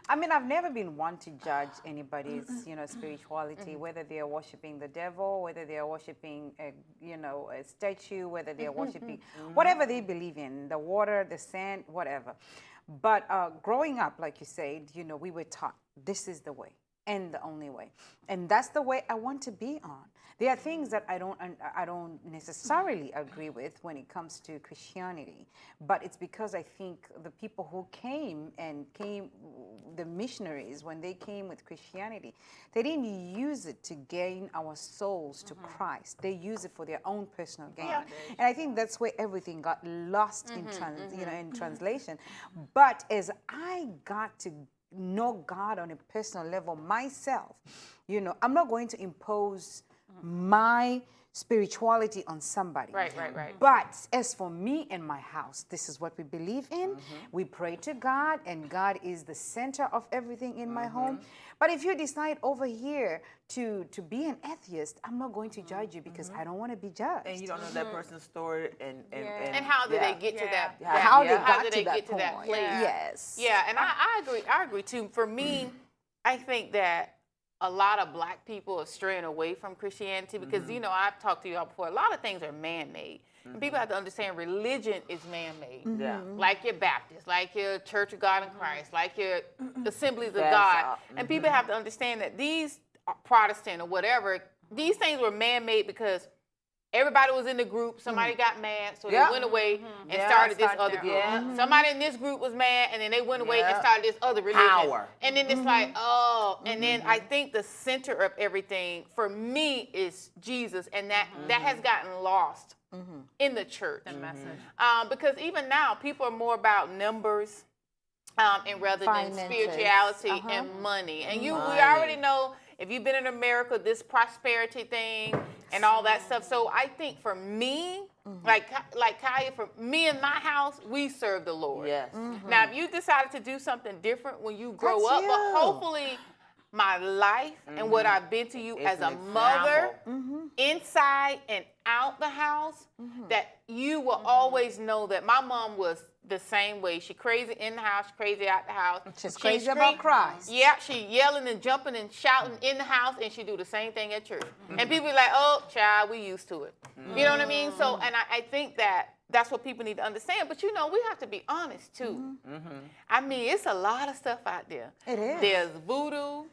Speaker 2: I mean, I've never been one to judge anybody's, spirituality, whether they are worshiping the devil, whether they are worshiping, a statue, whether they are worshiping whatever they believe in, the water, the sand, whatever. But growing up, like you said, we were taught this is the way and the only way, and that's the way I want to be on. There are things that I don't necessarily agree with when it comes to Christianity, but it's because I think the people who came, the missionaries, when they came with Christianity, they didn't use it to gain our souls to Christ. They used it for their own personal gain, and I think that's where everything got lost in in translation. But as I got to know God on a personal level myself, I'm not going to impose my spirituality on somebody.
Speaker 3: Right.
Speaker 2: But as for me and my house, this is what we believe in. We pray to God, and God is the center of everything in my home. But if you decide over here to be an atheist, I'm not going to judge you because I don't want to be judged.
Speaker 4: And you don't know that person's story
Speaker 3: And how did they get to that?
Speaker 2: How they
Speaker 3: How
Speaker 2: got
Speaker 3: did
Speaker 2: to
Speaker 3: they
Speaker 2: that
Speaker 3: get to that
Speaker 2: point.
Speaker 3: place?
Speaker 2: Yes.
Speaker 3: Yeah, and I agree. I agree too. For me, I think that a lot of black people are straying away from Christianity because I've talked to y'all before. A lot of things are man-made. And people have to understand religion is man-made.
Speaker 4: Yeah.
Speaker 3: Like your Baptist, like your Church of God in Christ, like your Assemblies of
Speaker 4: That's
Speaker 3: God. And people have to understand that these Protestant or whatever, these things were man-made because everybody was in the group. Somebody got mad, so they went away and started this other group. Somebody in this group was mad, and then they went away and started this other religion.
Speaker 4: Power.
Speaker 3: And then it's like, and then I think the center of everything for me is Jesus, and that has gotten lost in the church.
Speaker 5: The message.
Speaker 3: Because even now, people are more about numbers and rather
Speaker 2: Finances.
Speaker 3: than spirituality and money. And we already know, if you've been in America, this prosperity thing and all that stuff. So I think for me, like Kaya, for me and my house, we serve the Lord.
Speaker 4: Yes.
Speaker 3: Now, if you decided to do something different when you grow
Speaker 2: That's
Speaker 3: up,
Speaker 2: you.
Speaker 3: but hopefully my life and what I've been to you as
Speaker 4: It's
Speaker 3: a
Speaker 4: an
Speaker 3: mother,
Speaker 4: example.
Speaker 3: inside and out the house, that you will always know that my mom was the same way. She crazy in the house, crazy out the house.
Speaker 2: She's crazy about Christ.
Speaker 3: Yeah, she yelling and jumping and shouting in the house, and she do the same thing at church. And people be like, oh, child, we used to it. You know what I mean? So, and I think that's what people need to understand. But, we have to be honest, too. I mean, it's a lot of stuff out there.
Speaker 2: It is.
Speaker 3: There's voodoo.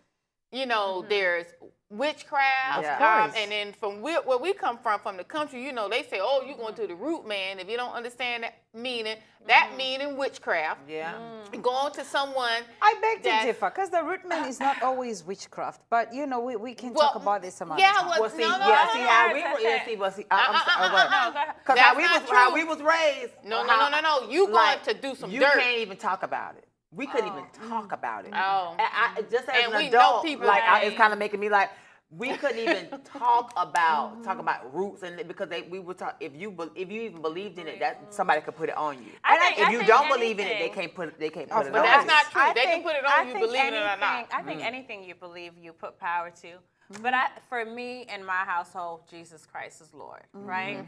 Speaker 3: There's witchcraft.
Speaker 2: Of course.
Speaker 3: And then from where we come from the country, they say, oh, you're going to the root man. If you don't understand that meaning, witchcraft.
Speaker 4: Yeah.
Speaker 3: Going to someone.
Speaker 2: I beg to
Speaker 3: that-
Speaker 2: differ, because the root man is not always witchcraft. But we can
Speaker 3: Well,
Speaker 2: talk about this some other
Speaker 3: yeah,
Speaker 2: time.
Speaker 3: well,
Speaker 4: Well, see,
Speaker 3: no,
Speaker 4: see how
Speaker 5: no,
Speaker 4: we
Speaker 5: that's
Speaker 4: were.
Speaker 5: it.
Speaker 4: See, but see,
Speaker 5: No,
Speaker 4: because
Speaker 3: That's not
Speaker 4: how
Speaker 3: true.
Speaker 4: we was raised.
Speaker 3: No. You going
Speaker 4: like,
Speaker 3: to do some
Speaker 4: you
Speaker 3: dirt.
Speaker 4: can't even talk about it. We couldn't even talk about it.
Speaker 3: Oh.
Speaker 4: I just as
Speaker 3: And
Speaker 4: an
Speaker 3: we know
Speaker 4: adult,
Speaker 3: people
Speaker 4: like
Speaker 3: that
Speaker 4: it's kind of making me like we couldn't even talk about roots, and because we would talk if you even believed in it, that somebody could put it on you.
Speaker 5: I
Speaker 4: If you
Speaker 5: think
Speaker 4: don't believe in it, they
Speaker 5: anything-
Speaker 4: can't put it
Speaker 3: But
Speaker 4: on
Speaker 3: that's
Speaker 4: you.
Speaker 3: not true.
Speaker 5: I
Speaker 3: They can
Speaker 5: think-
Speaker 3: put it
Speaker 5: I
Speaker 3: on you,
Speaker 5: think
Speaker 3: believe it or not.
Speaker 5: I think anything you believe, you put power to. But for me, in my household, Jesus Christ is Lord, right?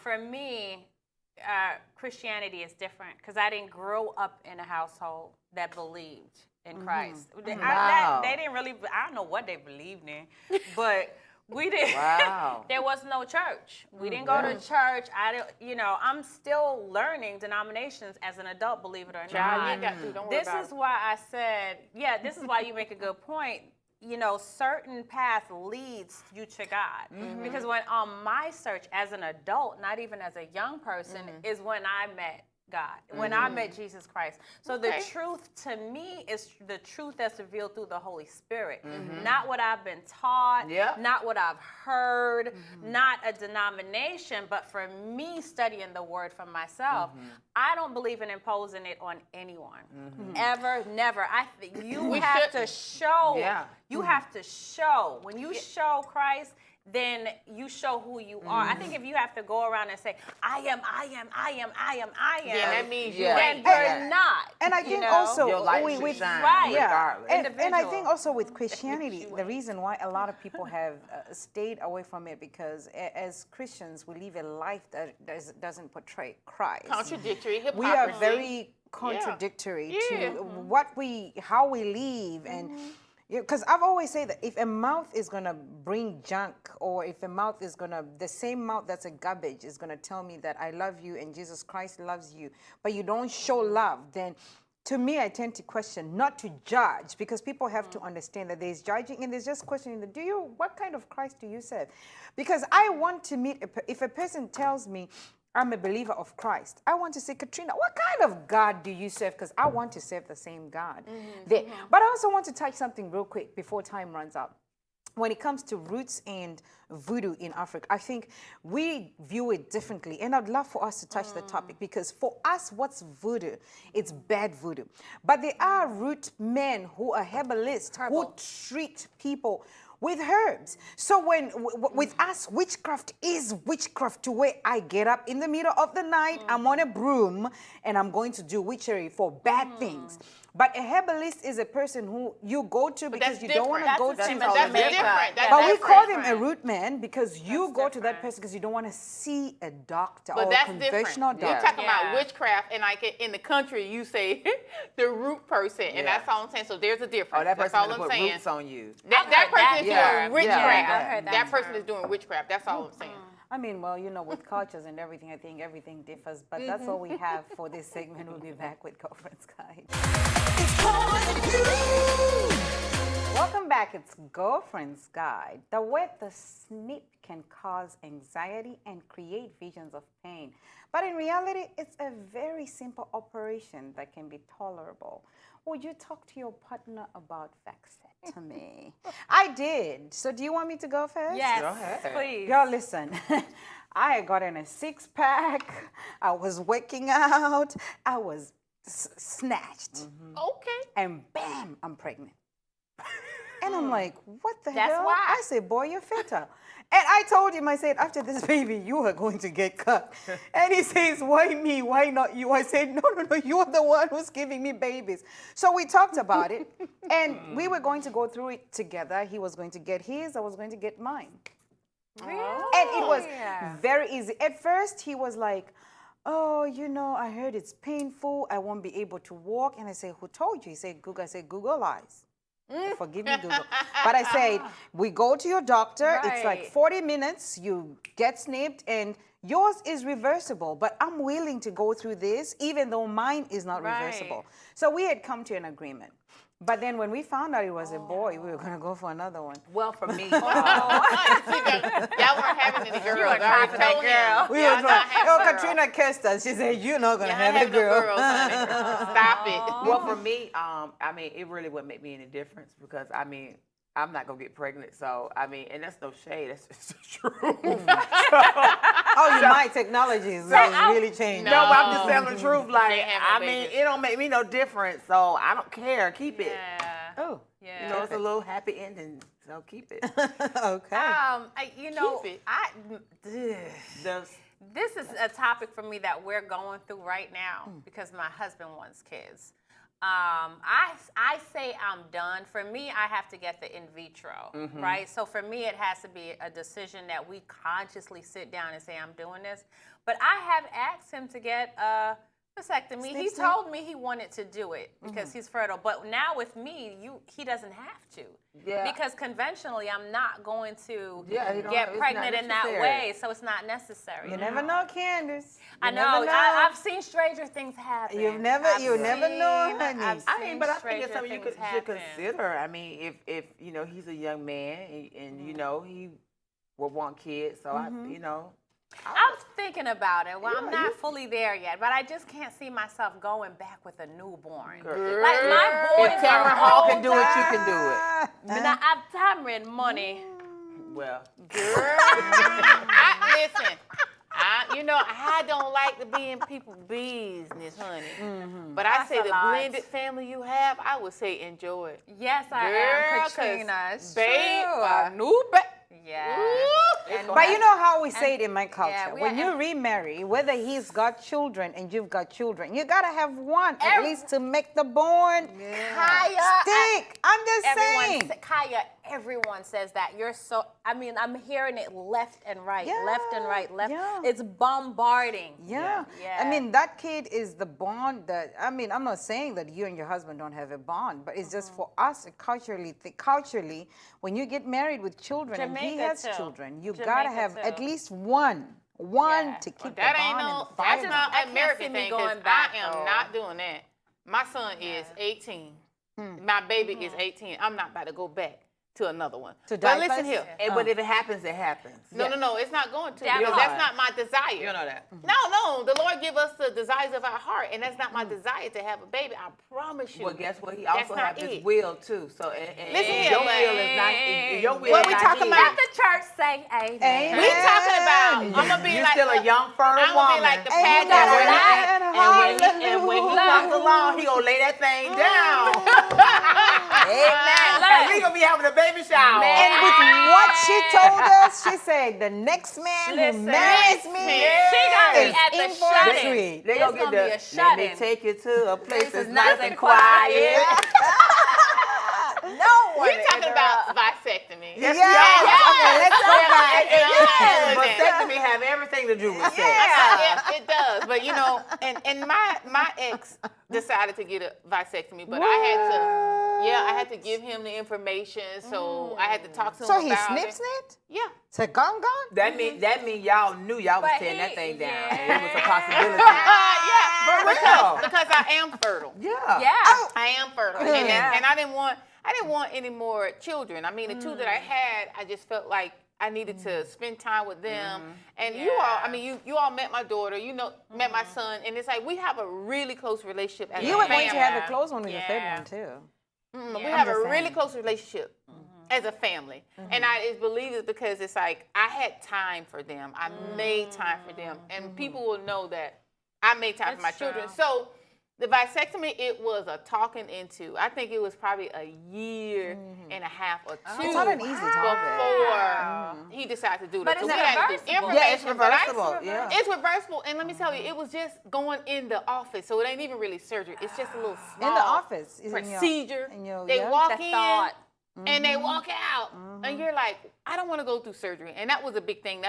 Speaker 5: For me, Christianity is different because I didn't grow up in a household that believed in Christ. They didn't really, I don't know what they believed in, but we didn't.
Speaker 4: Wow.
Speaker 5: There was no church. We didn't go to church. I'm still learning denominations as an adult, believe it or not. This is why I said, this is why you make a good point. Certain path leads you to God. Because when on my search as an adult, not even as a young person, is when I met God, when I met Jesus Christ. So the truth to me is the truth that's revealed through the Holy Spirit, not what I've been taught, not what I've heard, not a denomination, but for me studying the word for myself. I don't believe in imposing it on anyone, ever, never. You have to show. You have to show. When you show Christ, then you show who you are. I think if you have to go around and say, I am,
Speaker 3: then that means you
Speaker 5: then
Speaker 3: ain't.
Speaker 5: you're not.
Speaker 2: And I think also
Speaker 4: your light should shine regardless.
Speaker 2: And I think also with Christianity, the reason why a lot of people have stayed away from it because as Christians, we live a life that doesn't portray Christ.
Speaker 3: Contradictory, hypocrisy.
Speaker 2: We are very contradictory to how we live and. Because I've always said that if a mouth is going to bring junk or if a mouth is going to, the same mouth that's a garbage is going to tell me that I love you and Jesus Christ loves you, but you don't show love, then to me, I tend to question, not to judge, because people have to understand that there's judging and there's just questioning, what kind of Christ do you serve? Because I want to meet, if a person tells me, I'm a believer of Christ, I want to say, Katrina, what kind of God do you serve? Because I want to serve the same God. There. But I also want to touch something real quick before time runs out. When it comes to roots and voodoo in Africa, I think we view it differently. And I'd love for us to touch the topic because for us, what's voodoo? It's bad voodoo. But there are root men who are herbalists who treat people with herbs. So with us, witchcraft is witchcraft to where I get up in the middle of the night, I'm on a broom, and I'm going to do witchery for bad things. But a herbalist is a person who you go to because you don't want to go to.
Speaker 3: That's different.
Speaker 2: But we call them a root man because you go to that person because you don't want to see a doctor or a conventional doctor.
Speaker 3: You're talking about witchcraft, and like in the country, you say the root person, and that's all I'm saying. So there's a difference.
Speaker 4: Oh, that person
Speaker 3: that's all
Speaker 4: is
Speaker 3: I'm
Speaker 4: put
Speaker 3: saying.
Speaker 4: roots on you.
Speaker 3: That person is doing witchcraft.
Speaker 5: I heard
Speaker 3: That person is doing witchcraft. That's all I'm saying.
Speaker 2: I mean, well, with cultures and everything, I think everything differs. But that's all we have for this segment. We'll be back with Girlfriend's Guide. Welcome back. It's Girlfriend's Guide. The way the snip can cause anxiety and create visions of pain. But in reality, it's a very simple operation that can be tolerable. Would you talk to your partner about vasectomy? I did. So do you want me to go first?
Speaker 5: Yes,
Speaker 4: Go ahead.
Speaker 5: please.
Speaker 2: Girl, listen. I had gotten a six-pack. I was working out. I was snatched.
Speaker 3: Okay.
Speaker 2: And bam, I'm pregnant. And I'm like, what the
Speaker 5: That's
Speaker 2: hell?
Speaker 5: why.
Speaker 2: I said, boy, you're fertile. And I told him, I said, after this baby, you are going to get cut. And he says, why me? Why not you? I said, no, you're the one who's giving me babies. So we talked about it, and we were going to go through it together. He was going to get his, I was going to get mine.
Speaker 5: Really?
Speaker 2: And it was very easy. At first, he was like, oh, I heard it's painful. I won't be able to walk. And I said, who told you? He said, Google. I said, Google lies. Forgive me, Google. But I said, we go to your doctor. It's like 40 minutes. You get snipped, and yours is reversible. But I'm willing to go through this, even though mine is not reversible. So we had come to an agreement. But then when we found out it was a boy, we were going to go for another one.
Speaker 4: Well, for me,
Speaker 3: Y'all weren't having any girls. I already told him.
Speaker 2: We were going, Katrina kissed us. She said, you're not going to have a girl.
Speaker 3: Girls, honey. Stop it.
Speaker 4: well, for me, I mean, it really wouldn't make me any difference because, I mean, I'm not going to get pregnant. So, I mean, and that's no shade. That's just the truth.
Speaker 2: My technology is really changed.
Speaker 4: No, but I'm just telling the truth. Like,
Speaker 3: Can't have
Speaker 4: I
Speaker 3: no
Speaker 4: mean,
Speaker 3: babies.
Speaker 4: it don't make me no difference. So, I don't care. Keep it.
Speaker 2: Oh,
Speaker 5: Yeah.
Speaker 4: It's a little happy ending. So, keep it.
Speaker 2: okay.
Speaker 5: This is a topic for me that we're going through right now because my husband wants kids. I say I'm done. For me, I have to get the in vitro, right? So for me, it has to be a decision that we consciously sit down and say, I'm doing this. But I have asked him to get a vasectomy. He told me he wanted to do it because he's fertile. But now with me, he doesn't have to.
Speaker 4: Yeah.
Speaker 5: Because conventionally, I'm not going to
Speaker 4: Yeah,
Speaker 5: get pregnant in that way, so it's not necessary.
Speaker 2: You never know, Candace.
Speaker 5: I know. I've seen stranger things happen.
Speaker 2: You never know, honey.
Speaker 4: I mean, but I think it's
Speaker 5: stranger
Speaker 4: something you
Speaker 5: things
Speaker 4: should
Speaker 5: happen.
Speaker 4: consider. I mean, if you know he's a young man and you know he will want kids, so I
Speaker 5: I'm thinking about it. Well, I'm
Speaker 4: Yeah,
Speaker 5: not
Speaker 4: you-
Speaker 5: fully there yet, but I just can't see myself going back with a newborn.
Speaker 4: Girl.
Speaker 5: Like my boys
Speaker 4: If Cameron
Speaker 5: are
Speaker 4: Hall can do
Speaker 5: older.
Speaker 4: it, you can do it.
Speaker 5: Now, I'm tiring money.
Speaker 4: Well,
Speaker 3: Girl, listen. I don't like to be in people's business, honey. But I
Speaker 5: That's
Speaker 3: say
Speaker 5: a
Speaker 3: the
Speaker 5: lot.
Speaker 3: blended family you have, I would say enjoy it.
Speaker 5: Yes, I
Speaker 3: Girl,
Speaker 5: am,
Speaker 3: 'cause
Speaker 5: Katrina. It's
Speaker 3: babe,
Speaker 5: true.
Speaker 3: a new baby.
Speaker 5: Yeah.
Speaker 2: But you know how we say it in my culture.
Speaker 5: yeah, we
Speaker 2: when
Speaker 5: are-
Speaker 2: you remarry, whether he's got children and you've got children, you gotta have one at least to make the bond
Speaker 5: Kaya,
Speaker 2: stick. I'm just saying.
Speaker 5: Kaya, everyone says that. You're so, I'm hearing it left and right, left and right, left.
Speaker 2: Yeah.
Speaker 5: It's bombarding.
Speaker 2: Yeah.
Speaker 5: Yeah.
Speaker 2: I mean, that kid is the bond that, I'm not saying that you and your husband don't have a bond, but it's just for us culturally, when you get married with children and he
Speaker 5: Jamaica
Speaker 2: has
Speaker 5: too.
Speaker 2: children, you
Speaker 5: Jamaica
Speaker 2: gotta have
Speaker 5: too.
Speaker 2: at least one to keep the
Speaker 3: That
Speaker 2: bond
Speaker 3: ain't
Speaker 2: and
Speaker 3: no,
Speaker 2: the
Speaker 3: that's
Speaker 2: fire.
Speaker 3: not
Speaker 5: I
Speaker 3: an
Speaker 5: can't
Speaker 3: American
Speaker 5: see me
Speaker 3: thing, 'cause
Speaker 5: going back,
Speaker 3: I am
Speaker 5: though.
Speaker 3: not doing that. My son is 18. My baby is 18. I'm not about to go back to another one.
Speaker 2: To
Speaker 3: But
Speaker 2: diapers?
Speaker 3: listen here.
Speaker 4: but if it happens, it happens.
Speaker 3: No, it's not going to.
Speaker 5: That
Speaker 3: Because
Speaker 5: part.
Speaker 3: that's not my desire.
Speaker 4: You know that.
Speaker 3: No, the Lord give us the desires of our heart, and that's not my desire to have a baby. I promise you.
Speaker 4: Well, guess what? He
Speaker 3: That's
Speaker 4: also
Speaker 3: not
Speaker 4: has his
Speaker 3: it.
Speaker 4: will too. So and
Speaker 3: Listen here,
Speaker 4: your
Speaker 3: but-
Speaker 4: will is not your will.
Speaker 3: What
Speaker 4: is
Speaker 3: we
Speaker 4: not
Speaker 3: talking
Speaker 4: his.
Speaker 3: about?
Speaker 5: Let the church say amen.
Speaker 2: Amen.
Speaker 3: We talking about. I'm gonna be
Speaker 4: You're
Speaker 3: like
Speaker 4: still a young, fertile
Speaker 3: I'm gonna be
Speaker 4: woman.
Speaker 3: like the
Speaker 2: Ain't
Speaker 3: pageant.
Speaker 2: that
Speaker 3: girl.
Speaker 2: right?
Speaker 4: And when he comes along, he gonna lay that thing down.
Speaker 2: Amen.
Speaker 4: And we gonna be having a baby shower.
Speaker 2: And with what she told us, she said, the next man
Speaker 5: Listen,
Speaker 2: who marries me
Speaker 5: She gonna be
Speaker 2: is
Speaker 5: at the
Speaker 2: in for a
Speaker 5: shut-in.
Speaker 2: treat.
Speaker 4: They
Speaker 5: It's
Speaker 4: gonna
Speaker 5: gonna
Speaker 4: get
Speaker 5: be a
Speaker 4: the let me
Speaker 5: shut-in.
Speaker 4: take you to a place
Speaker 5: This
Speaker 4: that's
Speaker 5: is
Speaker 4: nice and quiet.
Speaker 2: No one.
Speaker 3: We're talking about vasectomy.
Speaker 4: Yes,
Speaker 2: Yes. Okay, let's go back.
Speaker 3: And
Speaker 4: Vasectomy have everything to do with sex.
Speaker 3: yeah, it does. But and my ex decided to get a vasectomy, but I had to give him the information, so I had to talk to him
Speaker 2: So he
Speaker 3: about
Speaker 2: snip
Speaker 3: it.
Speaker 2: snip?
Speaker 3: Yeah.
Speaker 2: So gone?
Speaker 4: That mean y'all knew y'all was
Speaker 5: But
Speaker 4: tearing that
Speaker 5: he-
Speaker 4: thing down.
Speaker 5: yeah.
Speaker 4: And it was a possibility.
Speaker 3: Yeah,
Speaker 4: For real.
Speaker 3: because I am fertile.
Speaker 4: Yeah.
Speaker 5: Yeah.
Speaker 3: I am fertile, and I didn't want any more children. I mean, the two that I had, I just felt like I needed to spend time with them. And you all, I mean, you all met my daughter, met my son, and it's like we have a really close relationship as
Speaker 2: You
Speaker 3: a
Speaker 2: were
Speaker 3: family.
Speaker 2: going to have a close one with your third
Speaker 5: Yeah.
Speaker 2: one, too.
Speaker 3: We have a
Speaker 2: just
Speaker 3: really
Speaker 2: saying.
Speaker 3: close relationship as a family. And I believe it because it's like I had time for them. I made time for them. And people will know that I made time for my
Speaker 5: That's
Speaker 3: children.
Speaker 5: true.
Speaker 3: So the vasectomy, it was a talking into. I think it was probably a year and a half or two
Speaker 2: It's not an easy topic.
Speaker 3: before he decided to do
Speaker 5: But
Speaker 3: that.
Speaker 5: it's
Speaker 3: we had to do
Speaker 5: reversible.
Speaker 4: Yeah, it's
Speaker 3: information, but I-
Speaker 4: reversible. Yeah.
Speaker 3: It's reversible, and let me tell you, it was just going in the office, so it ain't even really surgery. It's just a little small
Speaker 2: In the office. Is in your-
Speaker 3: procedure.
Speaker 2: in your-
Speaker 3: They
Speaker 2: yeah.
Speaker 3: walk
Speaker 5: The
Speaker 3: in
Speaker 5: thought.
Speaker 3: and they walk out, and you're like, I don't want to go through surgery, and that was a big thing.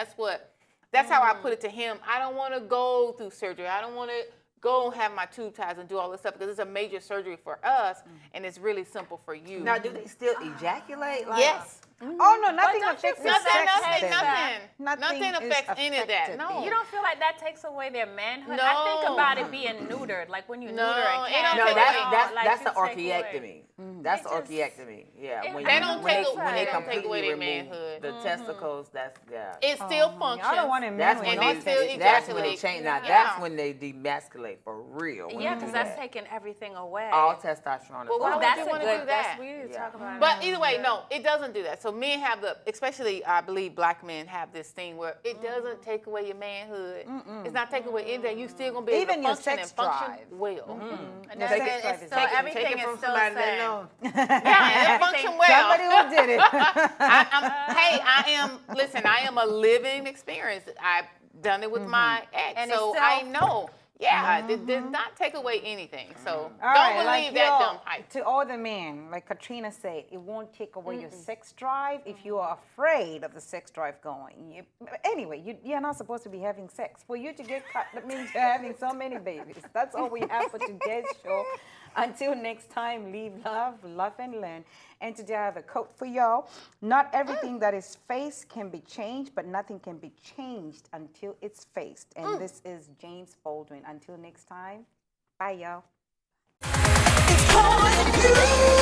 Speaker 3: That's how I put it to him. I don't want to go through surgery. I don't want to go have my tube ties and do all this stuff because it's a major surgery for us, and it's really simple for you.
Speaker 4: Now, do they still ejaculate? Like,
Speaker 3: Yes.
Speaker 2: Oh, no, nothing
Speaker 5: don't you
Speaker 2: affects
Speaker 5: feel
Speaker 2: the
Speaker 3: Nothing,
Speaker 2: sex
Speaker 3: nothing,
Speaker 2: then.
Speaker 3: nothing. Nothing
Speaker 2: is
Speaker 3: affects any of that.
Speaker 2: affected
Speaker 3: No.
Speaker 2: then.
Speaker 5: You don't feel like that takes away their manhood?
Speaker 3: No.
Speaker 5: I think about it being neutered, like when you
Speaker 3: No,
Speaker 5: neuter a
Speaker 3: it
Speaker 5: cat.
Speaker 3: don't
Speaker 4: No,
Speaker 3: take
Speaker 4: that's
Speaker 5: like
Speaker 4: that's
Speaker 5: you
Speaker 4: the
Speaker 5: take away.
Speaker 4: orchiectomy. That's the
Speaker 5: It just-
Speaker 4: orchiectomy. Yeah.
Speaker 5: it-
Speaker 4: When
Speaker 3: They
Speaker 4: you-
Speaker 3: don't
Speaker 4: when
Speaker 3: take
Speaker 4: they,
Speaker 3: away-
Speaker 4: when they
Speaker 3: they don't take
Speaker 4: completely
Speaker 3: away their
Speaker 4: remove
Speaker 3: manhood.
Speaker 4: the testicles. That's
Speaker 3: It still functions.
Speaker 2: I don't want to
Speaker 4: That's
Speaker 2: men
Speaker 4: when
Speaker 3: And
Speaker 2: with
Speaker 3: they
Speaker 2: no
Speaker 3: still
Speaker 2: testicles.
Speaker 4: that's when they
Speaker 3: ejaculate.
Speaker 4: change. Now
Speaker 3: Yeah.
Speaker 4: that's when they demasculate for real. when
Speaker 5: Yeah,
Speaker 4: they
Speaker 5: because
Speaker 4: do
Speaker 5: that's
Speaker 4: that.
Speaker 5: taking everything away.
Speaker 4: all testosterone.
Speaker 3: Well,
Speaker 4: is
Speaker 3: why
Speaker 4: gone.
Speaker 3: would
Speaker 5: that's
Speaker 3: you
Speaker 5: a
Speaker 3: wanna
Speaker 5: good.
Speaker 3: do
Speaker 5: That's
Speaker 3: that?
Speaker 5: we need to
Speaker 4: Yeah.
Speaker 5: talk about.
Speaker 3: But either way, no, it doesn't do that. So men have especially I believe black men have this thing where it doesn't take away your manhood. It's not taking away anything. You still gonna be able
Speaker 2: Even
Speaker 3: to
Speaker 2: your
Speaker 3: function
Speaker 2: sex
Speaker 3: and function
Speaker 2: drive.
Speaker 3: well.
Speaker 5: And
Speaker 2: Your
Speaker 5: that's
Speaker 2: sex
Speaker 5: it.
Speaker 2: drive
Speaker 5: It's
Speaker 2: is
Speaker 5: still,
Speaker 2: taken.
Speaker 5: everything
Speaker 4: Take it
Speaker 5: is
Speaker 4: from
Speaker 5: still
Speaker 4: somebody that
Speaker 5: same.
Speaker 4: knows.
Speaker 3: Yeah, it function well.
Speaker 2: Somebody who did it.
Speaker 3: I am a living experience. I've done it with my ex,
Speaker 5: And
Speaker 3: so
Speaker 5: it's
Speaker 3: I
Speaker 5: still-
Speaker 3: know. Yeah, it does not take away anything. So
Speaker 2: All
Speaker 3: don't
Speaker 2: right,
Speaker 3: believe that dumb hype.
Speaker 2: To all the men, like Katrina said, it won't take away your sex drive if you are afraid of the sex drive going. You're not supposed to be having sex. For you to get cut, that means you're having so many babies. That's all we have for today's show. Until next time, leave love and learn. And today I have a quote for y'all. Not everything that is faced can be changed, but nothing can be changed until it's faced. And this is James Baldwin. Until next time, bye, y'all.
Speaker 1: It's on you.